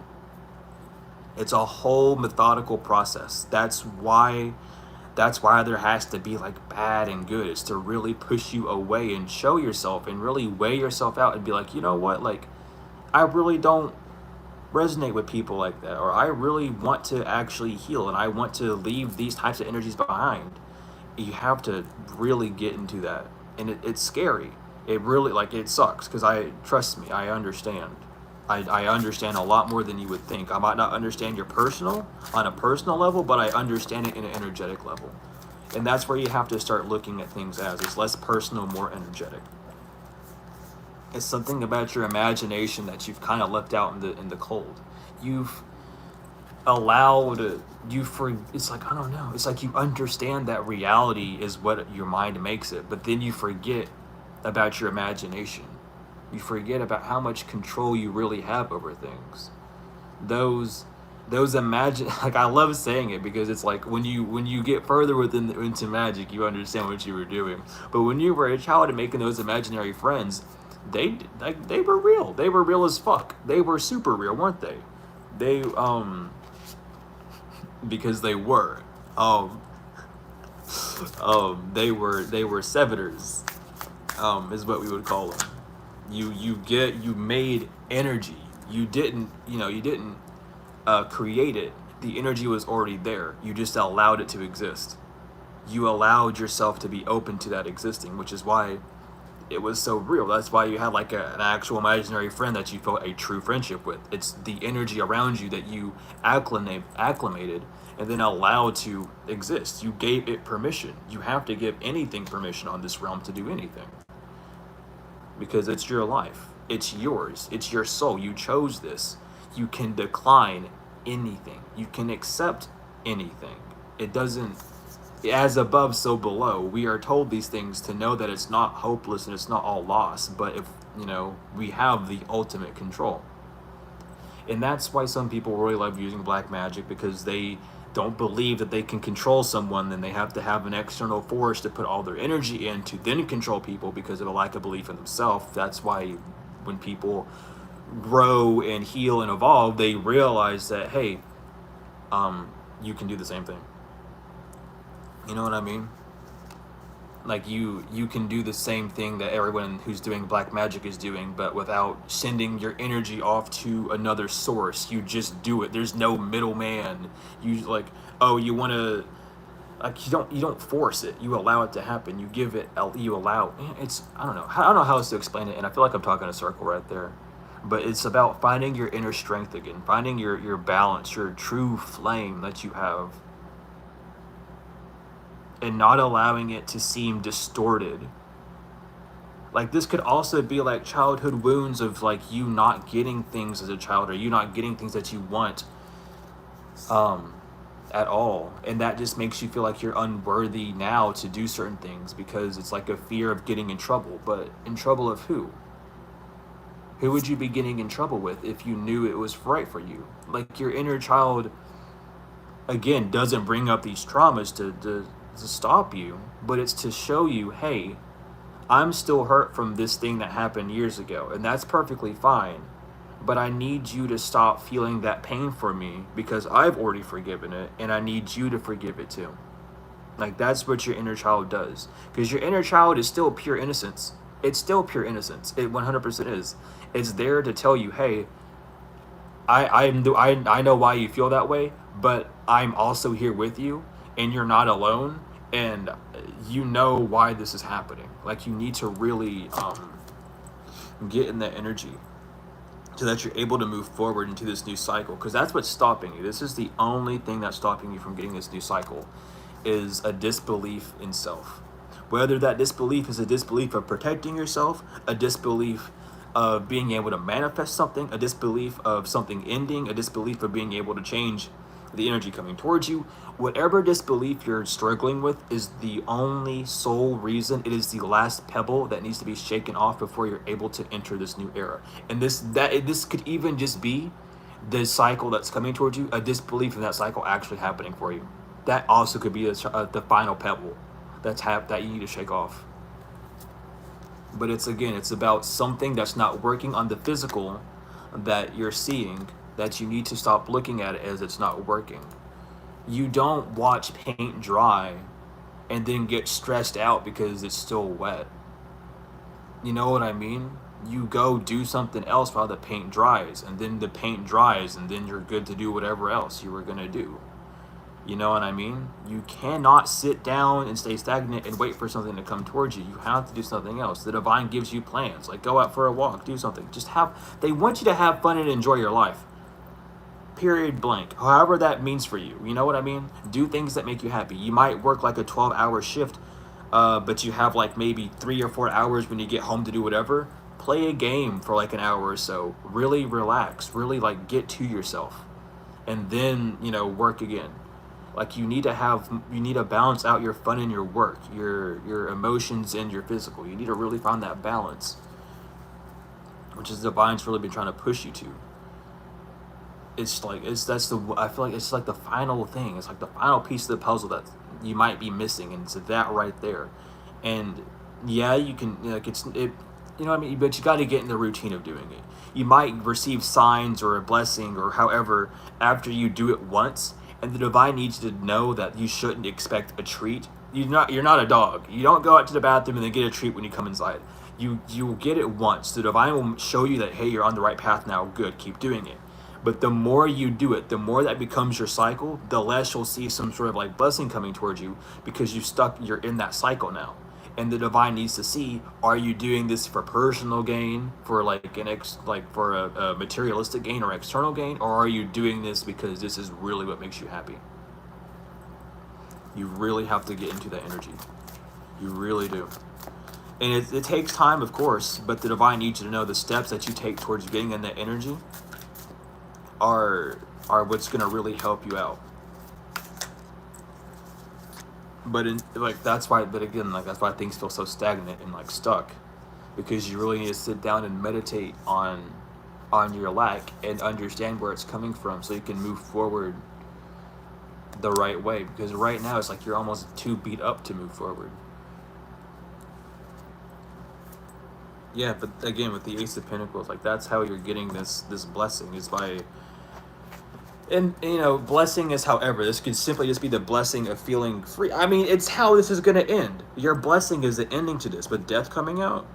It's a whole methodical process. That's why there has to be like bad and good. It's to really push you away and show yourself and really weigh yourself out and be like, you know what, like, I really don't resonate with people like that, or I really want to actually heal and I want to leave these types of energies behind. You have to really get into that, and it's scary. It really, like, it sucks, because trust me, I understand. I understand a lot more than you would think. I might not understand your on a personal level, but I understand it in an energetic level. And that's where you have to start looking at things as. It's less personal, more energetic. It's something about your imagination that you've kind of left out in the cold. You've allowed, it's like, I don't know. It's like you understand that reality is what your mind makes it, but then you forget about your imagination. You forget about how much control you really have over things. Those like, I love saying it because it's like when you get further into magic, you understand what you were doing. But when you were a child and making those imaginary friends, they were real. They were real as fuck. They were super real, weren't they? They because they were they were servitors, is what we would call them. You made energy. You didn't create it. The energy was already there. You just allowed it to exist. You allowed yourself to be open to that existing, which is why it was so real. That's why you had like an actual imaginary friend that you felt a true friendship with. It's the energy around you that you acclimated and then allowed to exist. You gave it permission. You have to give anything permission on this realm to do anything. Because it's your life. It's yours. It's your soul. You chose this. You can decline anything. You can accept anything. It doesn't, as above, so below. We are told these things to know that it's not hopeless and it's not all lost, but if, we have the ultimate control. And that's why some people really love using black magic, because they don't believe that they can control someone. Then they have to have an external force to put all their energy in to then control people because of a lack of belief in themselves. That's why when people grow and heal and evolve, they realize that, hey, you can do the same thing. You know what I mean? Like you can do the same thing that everyone who's doing black magic is doing, but without sending your energy off to another source. You just do it. There's no middleman. You like, oh, you want to, like, you don't force it. You allow it to happen. You give it. You allow. It's, I don't know how else to explain it, and I feel like I'm talking in a circle right there. But it's about finding your inner strength again, finding your balance, your true flame that you have, and not allowing it to seem distorted. Like, this could also be like childhood wounds of like you not getting things as a child, or you not getting things that you want at all, and that just makes you feel like you're unworthy now to do certain things because it's like a fear of getting in trouble. But in trouble of who? Who would you be getting in trouble with if you knew it was right for you? Like, your inner child, again, doesn't bring up these traumas to stop you, but it's to show you, hey, I'm still hurt from this thing that happened years ago, and that's perfectly fine. But I need you to stop feeling that pain for me because I've already forgiven it, and I need you to forgive it too. Like, that's what your inner child does. Because your inner child is still pure innocence. It's still pure innocence. It 100% is. It's there to tell you, hey, I know why you feel that way, but I'm also here with you, and you're not alone, and you know why this is happening. Like, you need to really get in that energy so that you're able to move forward into this new cycle, because that's what's stopping you. This is the only thing that's stopping you from getting this new cycle, is a disbelief in self. Whether that disbelief is a disbelief of protecting yourself, a disbelief of being able to manifest something, a disbelief of something ending, a disbelief of being able to change the energy coming towards you, whatever disbelief you're struggling with is the only sole reason. It is the last pebble that needs to be shaken off before you're able to enter this new era. And this could even just be the cycle that's coming towards you, a disbelief in that cycle actually happening for you. That also could be the final pebble that you need to shake off. But it's about something that's not working on the physical that you're seeing, that you need to stop looking at it as it's not working. You don't watch paint dry and then get stressed out because it's still wet. You know what I mean? You go do something else while the paint dries, and then the paint dries, and then you're good to do whatever else you were going to do. You know what I mean? You cannot sit down and stay stagnant and wait for something to come towards you. You have to do something else. The divine gives you plans, like go out for a walk, do something. They want you to have fun and enjoy your life. Period blank. However that means for you. You know what I mean? Do things that make you happy. You might work like a 12-hour shift, but you have like maybe 3 or 4 hours when you get home to do whatever. Play a game for like an hour or so. Really relax. Really like get to yourself. And then, work again. Like you need to balance out your fun and your work, your emotions and your physical. You need to really find that balance, which is the divine's really been trying to push you to. I feel like it's like the final thing. It's like the final piece of the puzzle that you might be missing, and it's that right there. And yeah, you can, you know what I mean? But you got to get in the routine of doing it. You might receive signs or a blessing or however after you do it once, and the divine needs you to know that you shouldn't expect a treat. You're not a dog. You don't go out to the bathroom and then get a treat when you come inside. You will get it once. The divine will show you that, hey, you're on the right path now. Good, keep doing it. But the more you do it, the more that becomes your cycle, the less you'll see some sort of like blessing coming towards you, because you're in that cycle now. And the divine needs to see, are you doing this for personal gain, for for a materialistic gain or external gain, or are you doing this because this is really what makes you happy? You really have to get into that energy. You really do. And it takes time, of course, but the divine needs you to know the steps that you take towards getting in that energy are what's going to really help you out. But that's why things feel so stagnant and like stuck, because you really need to sit down and meditate on your lack and understand where it's coming from, so you can move forward the right way. Because right now it's like you're almost too beat up to move forward. Yeah, but again, with the Ace of Pentacles, like that's how you're getting this blessing, is by. And, blessing is, however, this could simply just be the blessing of feeling free. I mean, it's how this is going to end. Your blessing is the ending to this. But death coming out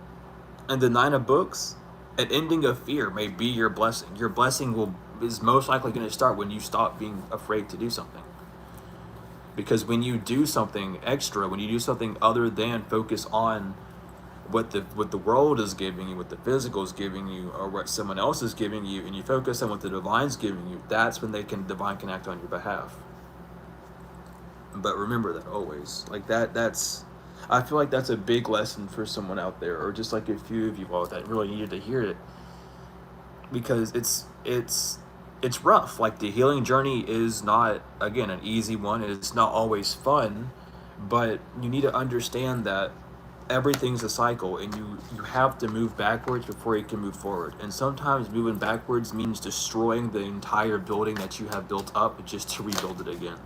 and the 9 of books, an ending of fear may be your blessing. Your blessing is most likely going to start when you stop being afraid to do something. Because when you do something extra, when you do something other than focus on what the world is giving you, what the physical is giving you, or what someone else is giving you, and you focus on what the divine's giving you, that's when divine can act on your behalf. But remember that always. Like that's I feel like that's a big lesson for someone out there, or just like a few of you all that really needed to hear it. Because it's rough. Like the healing journey is not, again, an easy one. It's not always fun, but you need to understand that everything's a cycle, and you have to move backwards before you can move forward. And sometimes moving backwards means destroying the entire building that you have built up just to rebuild it again.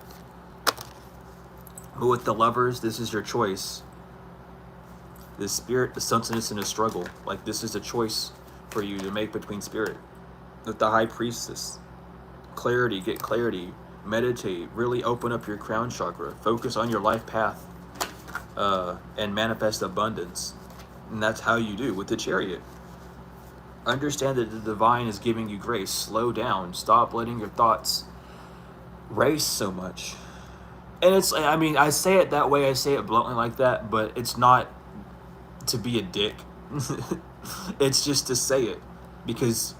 But with the Lovers, this is your choice. The Spirit, the Sunseness, and the Struggle. Like, this is a choice for you to make between Spirit. With the High Priestess, clarity, get clarity, meditate, really open up your crown chakra, focus on your life path, and manifest abundance. And that's how you do with the Chariot. Understand that the divine is giving you grace. Slow down. Stop letting your thoughts race so much. And it's, I mean, I say it that way, I say it bluntly like that, but it's not to be a dick. It's just to say it. Because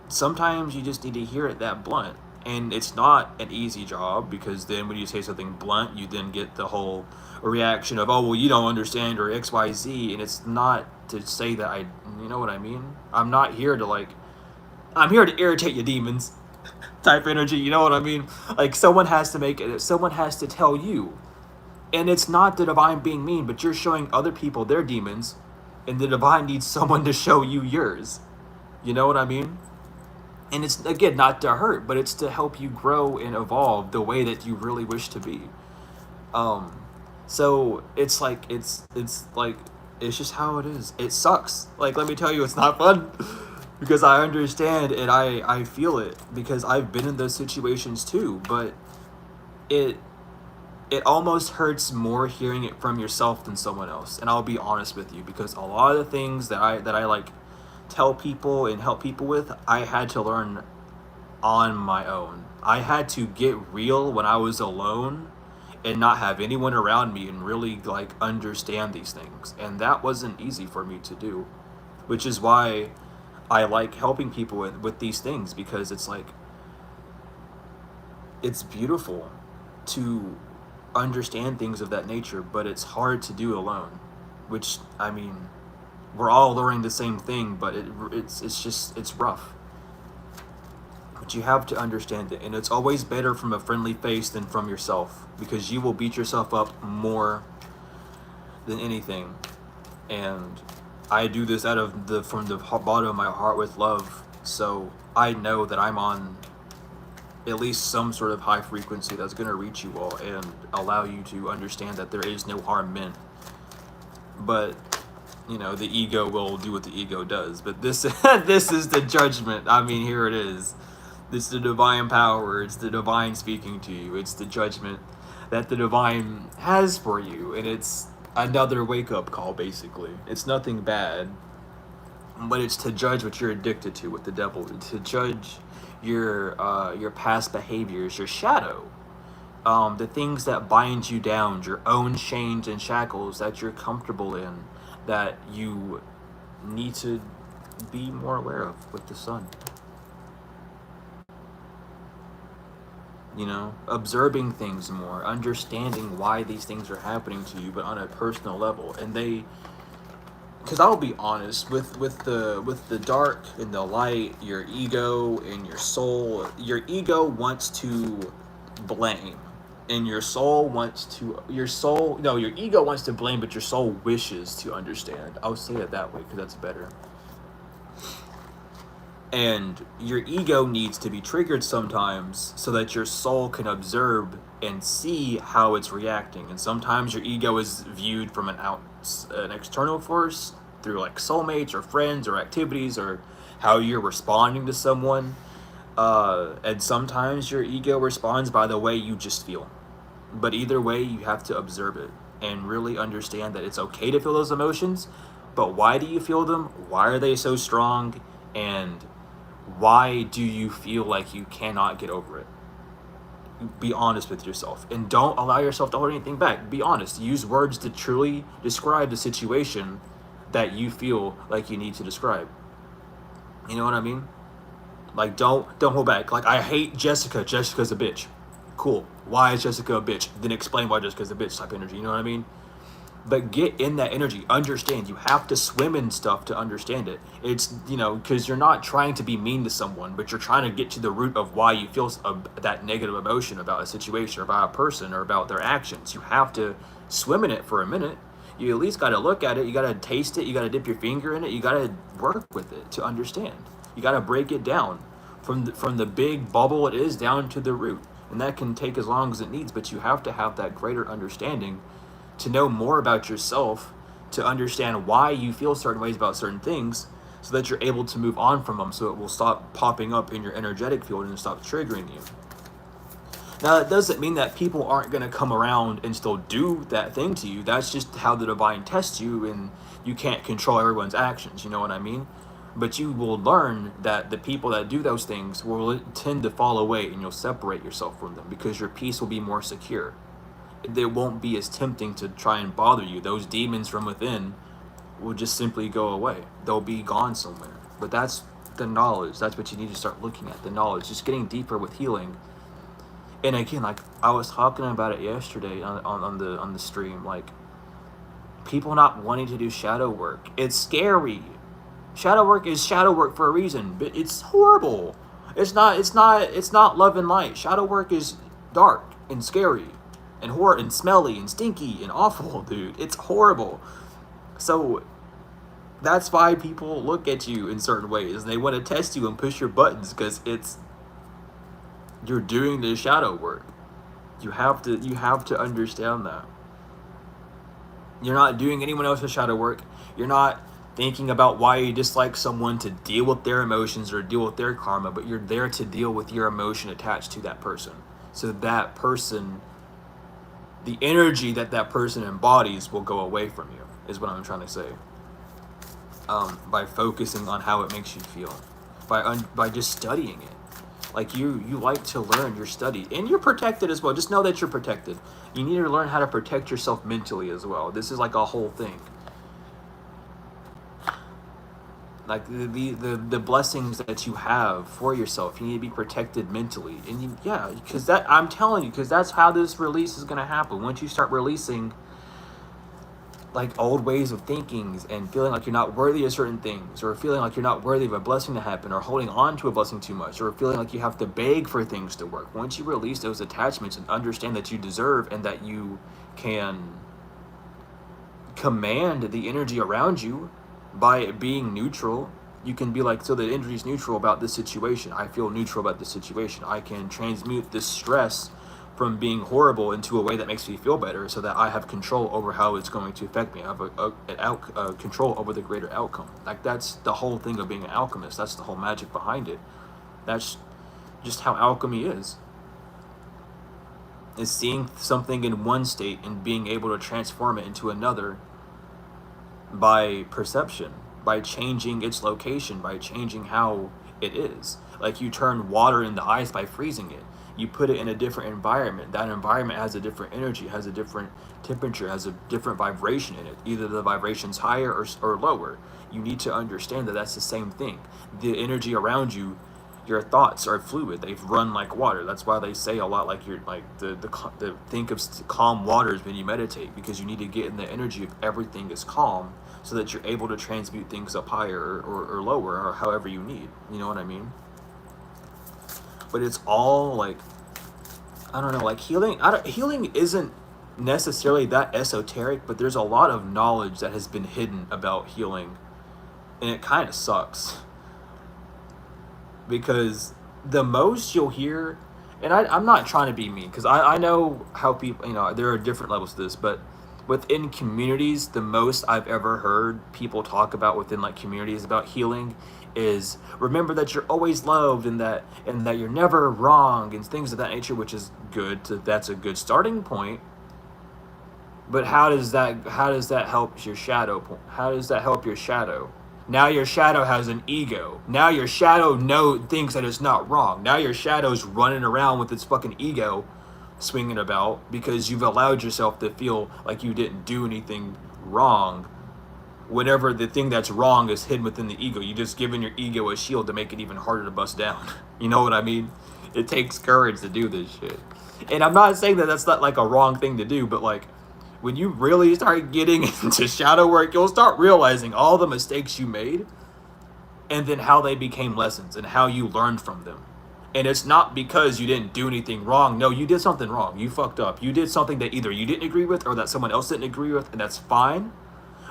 sometimes you just need to hear it that blunt. And it's not an easy job, because then when you say something blunt, you then get the whole reaction of, oh, well, you don't understand, or XYZ. And it's not to say that you know what I mean? I'm not here to I'm here to irritate your demons type energy, you know what I mean? Like, someone has to make it, someone has to tell you. And it's not the divine being mean, but you're showing other people their demons, and the divine needs someone to show you yours. You know what I mean? And it's, again, not to hurt, but it's to help you grow and evolve the way that you really wish to be. So it's like, it's just how it is. It sucks. Like, let me tell you, it's not fun. Because I understand, and I feel it, because I've been in those situations too. But it almost hurts more hearing it from yourself than someone else. And I'll be honest with you, because a lot of the things that I like tell people and help people with, I had to learn on my own. I had to get real when I was alone and not have anyone around me and really understand these things. And that wasn't easy for me to do, which is why I like helping people with these things, because it's it's beautiful to understand things of that nature, but it's hard to do alone. Which, I mean, we're all learning the same thing, but it's rough. But you have to understand it, and it's always better from a friendly face than from yourself, because you will beat yourself up more than anything. And I do this from the bottom of my heart with love, so I know that I'm on at least some sort of high frequency that's going to reach you all and allow you to understand that there is no harm meant. But, you know, the ego will do what the ego does. But this this is the judgment. I mean, here it is. It's the divine power. It's the divine speaking to you. It's the judgment that the divine has for you. And it's another wake-up call, basically. It's nothing bad, but it's to judge what you're addicted to with the devil, to judge your past behaviors, your shadow, the things that bind you down, your own chains and shackles that you're comfortable in, that you need to be more aware of with the sun. You know, observing things more, understanding why these things are happening to you, but on a personal level. And because I'll be honest, with the dark and the light, your ego and your ego wants to blame, and your ego wants to blame, but your soul wishes to understand. I'll say it that way because that's better. And your ego needs to be triggered sometimes so that your soul can observe and see how it's reacting. And sometimes your ego is viewed from an external force, through like soulmates or friends or activities or how you're responding to someone. And sometimes your ego responds by the way you just feel. But either way, you have to observe it and really understand that it's okay to feel those emotions. But why do you feel them? Why are they so strong? And why do you feel like you cannot get over it? Be honest with yourself, and don't allow yourself to hold anything back. Be honest. Use words to truly describe the situation that you feel like you need to describe. You know what I mean? Like, don't hold back. Like, I hate Jessica. Jessica's a bitch. Cool. Why is Jessica a bitch? Then explain why Jessica's a bitch type energy. You know what I mean? But get in that energy. Understand. You have to swim in stuff to understand it. It's, you know, because you're not trying to be mean to someone, but you're trying to get to the root of why you feel that negative emotion about a situation or about a person or about their actions. You have to swim in it for a minute. You at least got to look at it. You got to taste it. You got to dip your finger in it. You got to work with it to understand. You got to break it down from the big bubble it is down to the root. And that can take as long as it needs, but you have to have that greater understanding to know more about yourself, to understand why you feel certain ways about certain things, so that you're able to move on from them, so it will stop popping up in your energetic field and stop triggering you. Now, that doesn't mean that people aren't going to come around and still do that thing to you. That's just how the divine tests you, and you can't control everyone's actions, you know what I mean? But you will learn that the people that do those things will tend to fall away, and you'll separate yourself from them because your peace will be more secure. It won't be as tempting to try and bother you. Those demons from within will just simply go away. They'll be gone somewhere. But that's the knowledge. That's what you need to start looking at, the knowledge. Just getting deeper with healing. And again, like I was talking about it yesterday on the stream, like people not wanting to do shadow work. It's scary. Shadow work is shadow work for a reason, but it's horrible. It's not love and light. Shadow work is dark and scary and horror and smelly and stinky and awful, dude. It's horrible. So that's why people look at you in certain ways, and they want to test you and push your buttons, because you're doing the shadow work. You have to understand that. You're not doing anyone else's shadow work. You're not thinking about why you dislike someone to deal with their emotions or deal with their karma, but you're there to deal with your emotion attached to that person. So that person, the energy that person embodies will go away from you, is what I'm trying to say. By focusing on how it makes you feel, by just studying it. Like you like to learn, you're studied, and you're protected as well. Just know that you're protected. You need to learn how to protect yourself mentally as well. This is like a whole thing. Like the blessings that you have for yourself, you need to be protected mentally. And because I'm telling you, because that's how this release is going to happen. Once you start releasing like old ways of thinking and feeling like you're not worthy of certain things, or feeling like you're not worthy of a blessing to happen, or holding on to a blessing too much, or feeling like you have to beg for things to work. Once you release those attachments and understand that you deserve and that you can command the energy around you by being neutral, you can be like, so the energy is neutral about this situation. I feel neutral about this situation. I can transmute this stress from being horrible into a way that makes me feel better, so that I have control over how it's going to affect me. I have control over the greater outcome. Like that's the whole thing of being an alchemist. That's the whole magic behind it. That's just how alchemy is seeing something in one state and being able to transform it into another by perception, by changing its location, by changing how it is. Like you turn water into ice by freezing it. You put it in a different environment. That environment has a different energy, has a different temperature, has a different vibration in it. Either the vibration's higher or lower. You need to understand that that's the same thing. The energy around you, your thoughts are fluid. They've run like water. That's why they say a lot like you're like the think of calm waters when you meditate, because you need to get in the energy of everything is calm, so that you're able to transmute things up higher or lower, or however you need. You know what I mean? But it's all like, I don't know, like healing. Healing isn't necessarily that esoteric, but there's a lot of knowledge that has been hidden about healing, and it kind of sucks. Because the most you'll hear, and I'm not trying to be mean, because I know how people, there are different levels to this, but within communities, the most I've ever heard people talk about within like communities about healing is remember that you're always loved, and that you're never wrong, and things of that nature, which is good. That's a good starting point. But how does that help your shadow? How does that help your shadow? Now your shadow has an ego. Now your shadow thinks that it's not wrong. Now your shadow's running around with its fucking ego swinging about, because you've allowed yourself to feel like you didn't do anything wrong, whenever the thing that's wrong is hidden within the ego. You just given your ego a shield to make it even harder to bust down. You know what I mean? It takes courage to do this shit. And I'm not saying that that's not like a wrong thing to do, but like when you really start getting into shadow work, you'll start realizing all the mistakes you made, and then how they became lessons and how you learned from them. And it's not because you didn't do anything wrong. No, you did something wrong. You fucked up. You did something that either you didn't agree with or that someone else didn't agree with, and that's fine.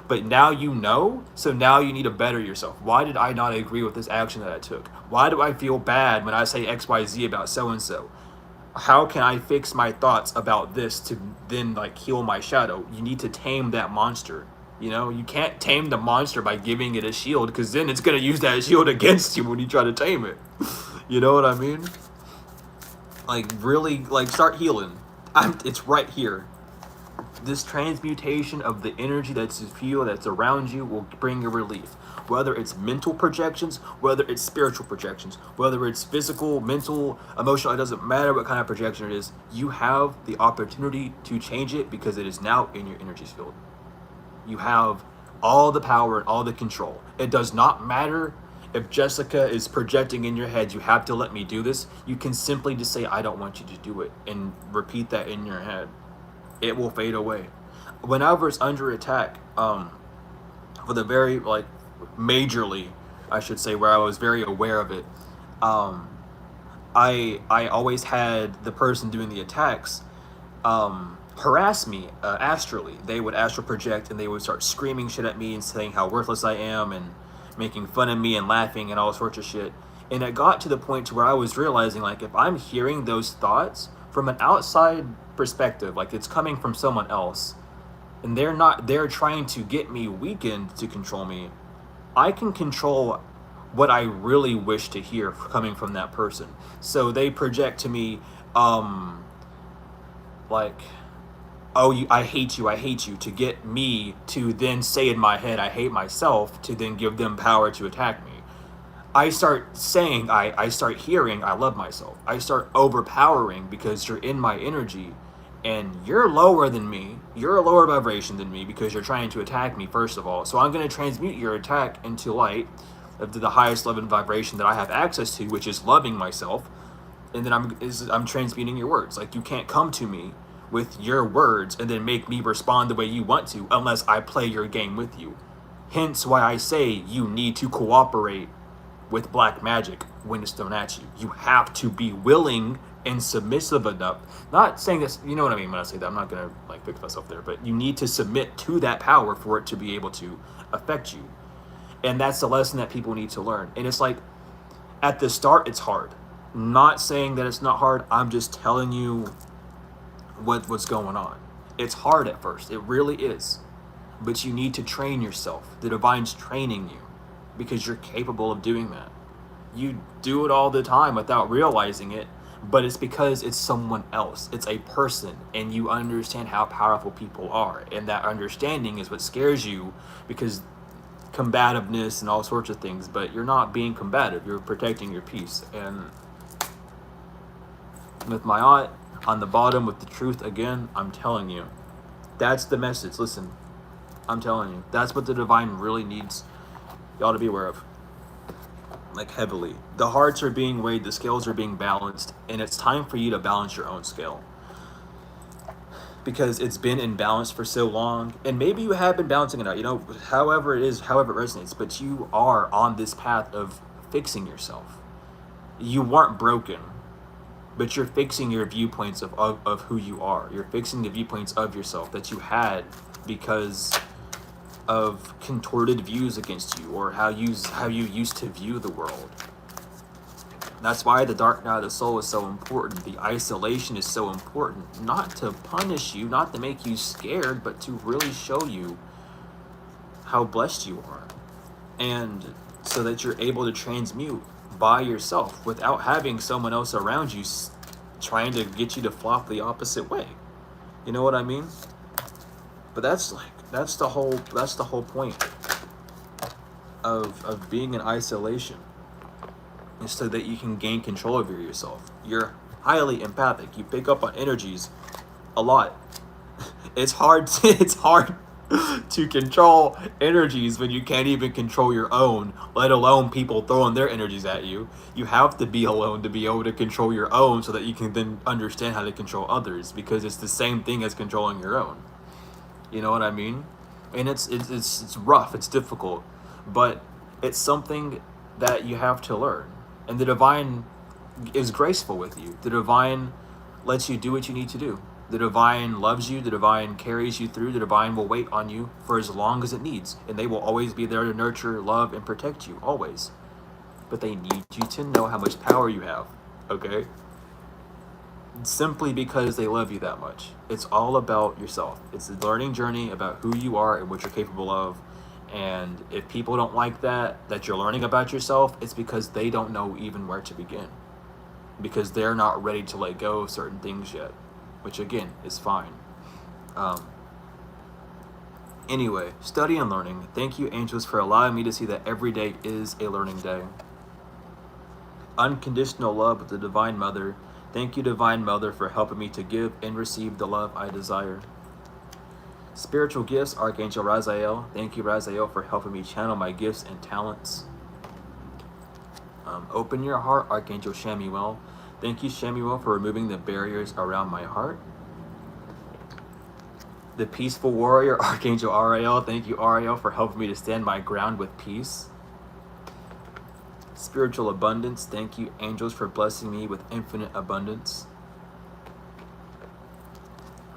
But now you know, so now you need to better yourself. Why did I not agree with this action that I took? Why do I feel bad when I say XYZ about so-and-so? how can I fix my thoughts about this to then like heal my shadow? You need to tame that monster. You know, you can't tame the monster by giving it a shield, because then it's gonna use that shield against you when you try to tame it. You know what I mean? Like, really, like, start healing. It's right here. This transmutation of the energy that's field that's around you will bring you relief. Whether it's mental projections, whether it's spiritual projections, whether it's physical, mental, emotional, it doesn't matter what kind of projection it is. You have the opportunity to change it because it is now in your energy field. You have all the power and all the control. It does not matter if Jessica is projecting in your head, you have to let me do this. You can simply just say, I don't want you to do it, and repeat that in your head. It will fade away. Whenever it's under attack, for the very, like, majorly, I should say, where I was very aware of it, I always had the person doing the attacks harass me astrally. They would astral project, and they would start screaming shit at me and saying how worthless I am and making fun of me and laughing and all sorts of shit. And it got to the point to where I was realizing, like, if I'm hearing those thoughts from an outside perspective, like it's coming from someone else, and they're trying to get me weakened to control me, I can control what I really wish to hear coming from that person. So they project to me, like, oh, I hate you, to get me to then say in my head, I hate myself, to then give them power to attack me. I start saying, I start hearing, I love myself. I start overpowering because you're in my energy, and you're lower than me. You're a lower vibration than me because you're trying to attack me, first of all. So I'm going to transmute your attack into light, to the highest level of vibration that I have access to, which is loving myself. And then I'm transmuting your words. Like, you can't come to me with your words and then make me respond the way you want to unless I play your game with you. Hence why I say you need to cooperate with black magic when it's thrown at you. You have to be willing and submissive enough. Not saying this, you know what I mean when I say that. I'm not gonna like fix myself there, but you need to submit to that power for it to be able to affect you. And that's the lesson that people need to learn. And it's like, at the start, it's hard. Not saying that it's not hard. I'm just telling you what's going on. It's hard at first. It really is. But you need to train yourself. The divine's training you because you're capable of doing that. You do it all the time without realizing it, but it's because it's someone else. It's a person, and you understand how powerful people are. And that understanding is what scares you, because combativeness and all sorts of things, but you're not being combative. You're protecting your peace. And with my aunt on the bottom with the truth again, I'm telling you, that's the message. Listen, I'm telling you, that's what the divine really needs y'all to be aware of. Like, heavily. The hearts are being weighed, the scales are being balanced, and it's time for you to balance your own scale. Because it's been imbalanced for so long, and maybe you have been balancing it out, you know, however it is, however it resonates, but you are on this path of fixing yourself. You weren't broken, but you're fixing your viewpoints of who you are. You're fixing the viewpoints of yourself that you had because of contorted views against you, or how you used to view the world. That's why the dark night of the soul is so important. The isolation is so important. Not to punish you, not to make you scared, but to really show you how blessed you are. And so that you're able to transmute by yourself without having someone else around you trying to get you to flop the opposite way. You know what I mean? But that's the whole point of being in isolation, is so that you can gain control over yourself. You're highly empathic. You pick up on energies a lot. It's hard to control energies when you can't even control your own, let alone people throwing their energies at you. You have to be alone to be able to control your own, so that you can then understand how to control others, because it's the same thing as controlling your own. You know what I mean? And it's rough, it's difficult, but it's something that you have to learn. And the divine is graceful with you. The divine lets you do what you need to do. The divine loves you. The divine carries you through. The divine will wait on you for as long as it needs. And they will always be there to nurture, love, and protect you, always. But they need you to know how much power you have, okay? simply because they love you that much. It's all about yourself. It's a learning journey about who you are and what you're capable of. And if people don't like that you're learning about yourself, it's because they don't know even where to begin. Because they're not ready to let go of certain things yet, which again is fine. Anyway, study and learning. Thank you, angels, for allowing me to see that every day is a learning day. Unconditional love with the Divine Mother. Thank you, Divine Mother, for helping me to give and receive the love I desire. Spiritual gifts, Archangel Raziel. Thank you, Raziel, for helping me channel my gifts and talents. Open your heart, Archangel Shamuel. Thank you, Shamuel, for removing the barriers around my heart. The Peaceful Warrior, Archangel Ariel. Thank you, Ariel, for helping me to stand my ground with peace. Spiritual abundance. Thank you, angels, for blessing me with infinite abundance.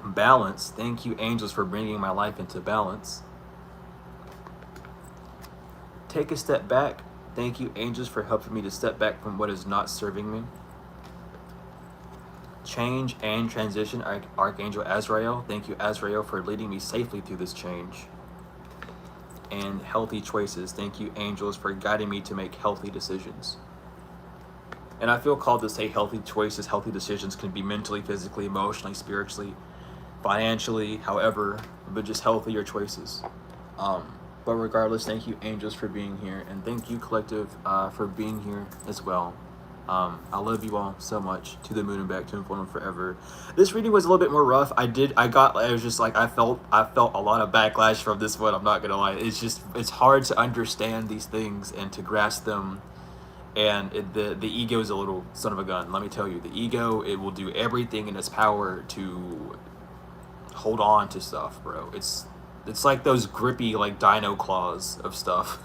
Balance. Thank you, angels, for bringing my life into balance. Take a step back. Thank you, angels, for helping me to step back from what is not serving me. Change and transition, Archangel Azrael. Thank you, Azrael, for leading me safely through this change. And healthy choices. Thank you, angels, for guiding me to make healthy decisions. And I feel called to say healthy choices, healthy decisions can be mentally, physically, emotionally, spiritually, financially, however, but just healthier choices. But regardless, thank you, angels, for being here, and thank you, collective, for being here as well. I love you all so much. To the moon and back, to and from forever. This reading was a little bit more rough. I was just like, I felt a lot of backlash from this one. I'm not gonna lie. It's hard to understand these things and to grasp them. And the ego is a little son of a gun. Let me tell you, the ego, it will do everything in its power to hold on to stuff, bro. It's like those grippy, like, dino claws of stuff.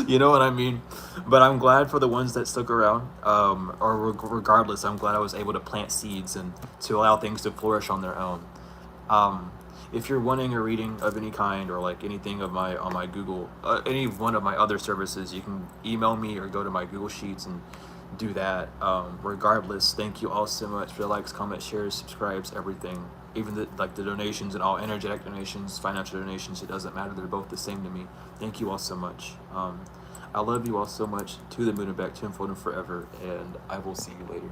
You know what I mean? But I'm glad for the ones that stuck around. Regardless, I'm glad I was able to plant seeds and to allow things to flourish on their own. If you're wanting a reading of any kind, or like anything of on my Google, any one of my other services, you can email me or go to my Google Sheets and do that. Regardless, thank you all so much for the likes, comments, shares, subscribes, everything. Even the donations and all energetic donations, financial donations, it doesn't matter. They're both the same to me. Thank you all so much. I love you all so much. To the moon and back, to and forever, and I will see you later.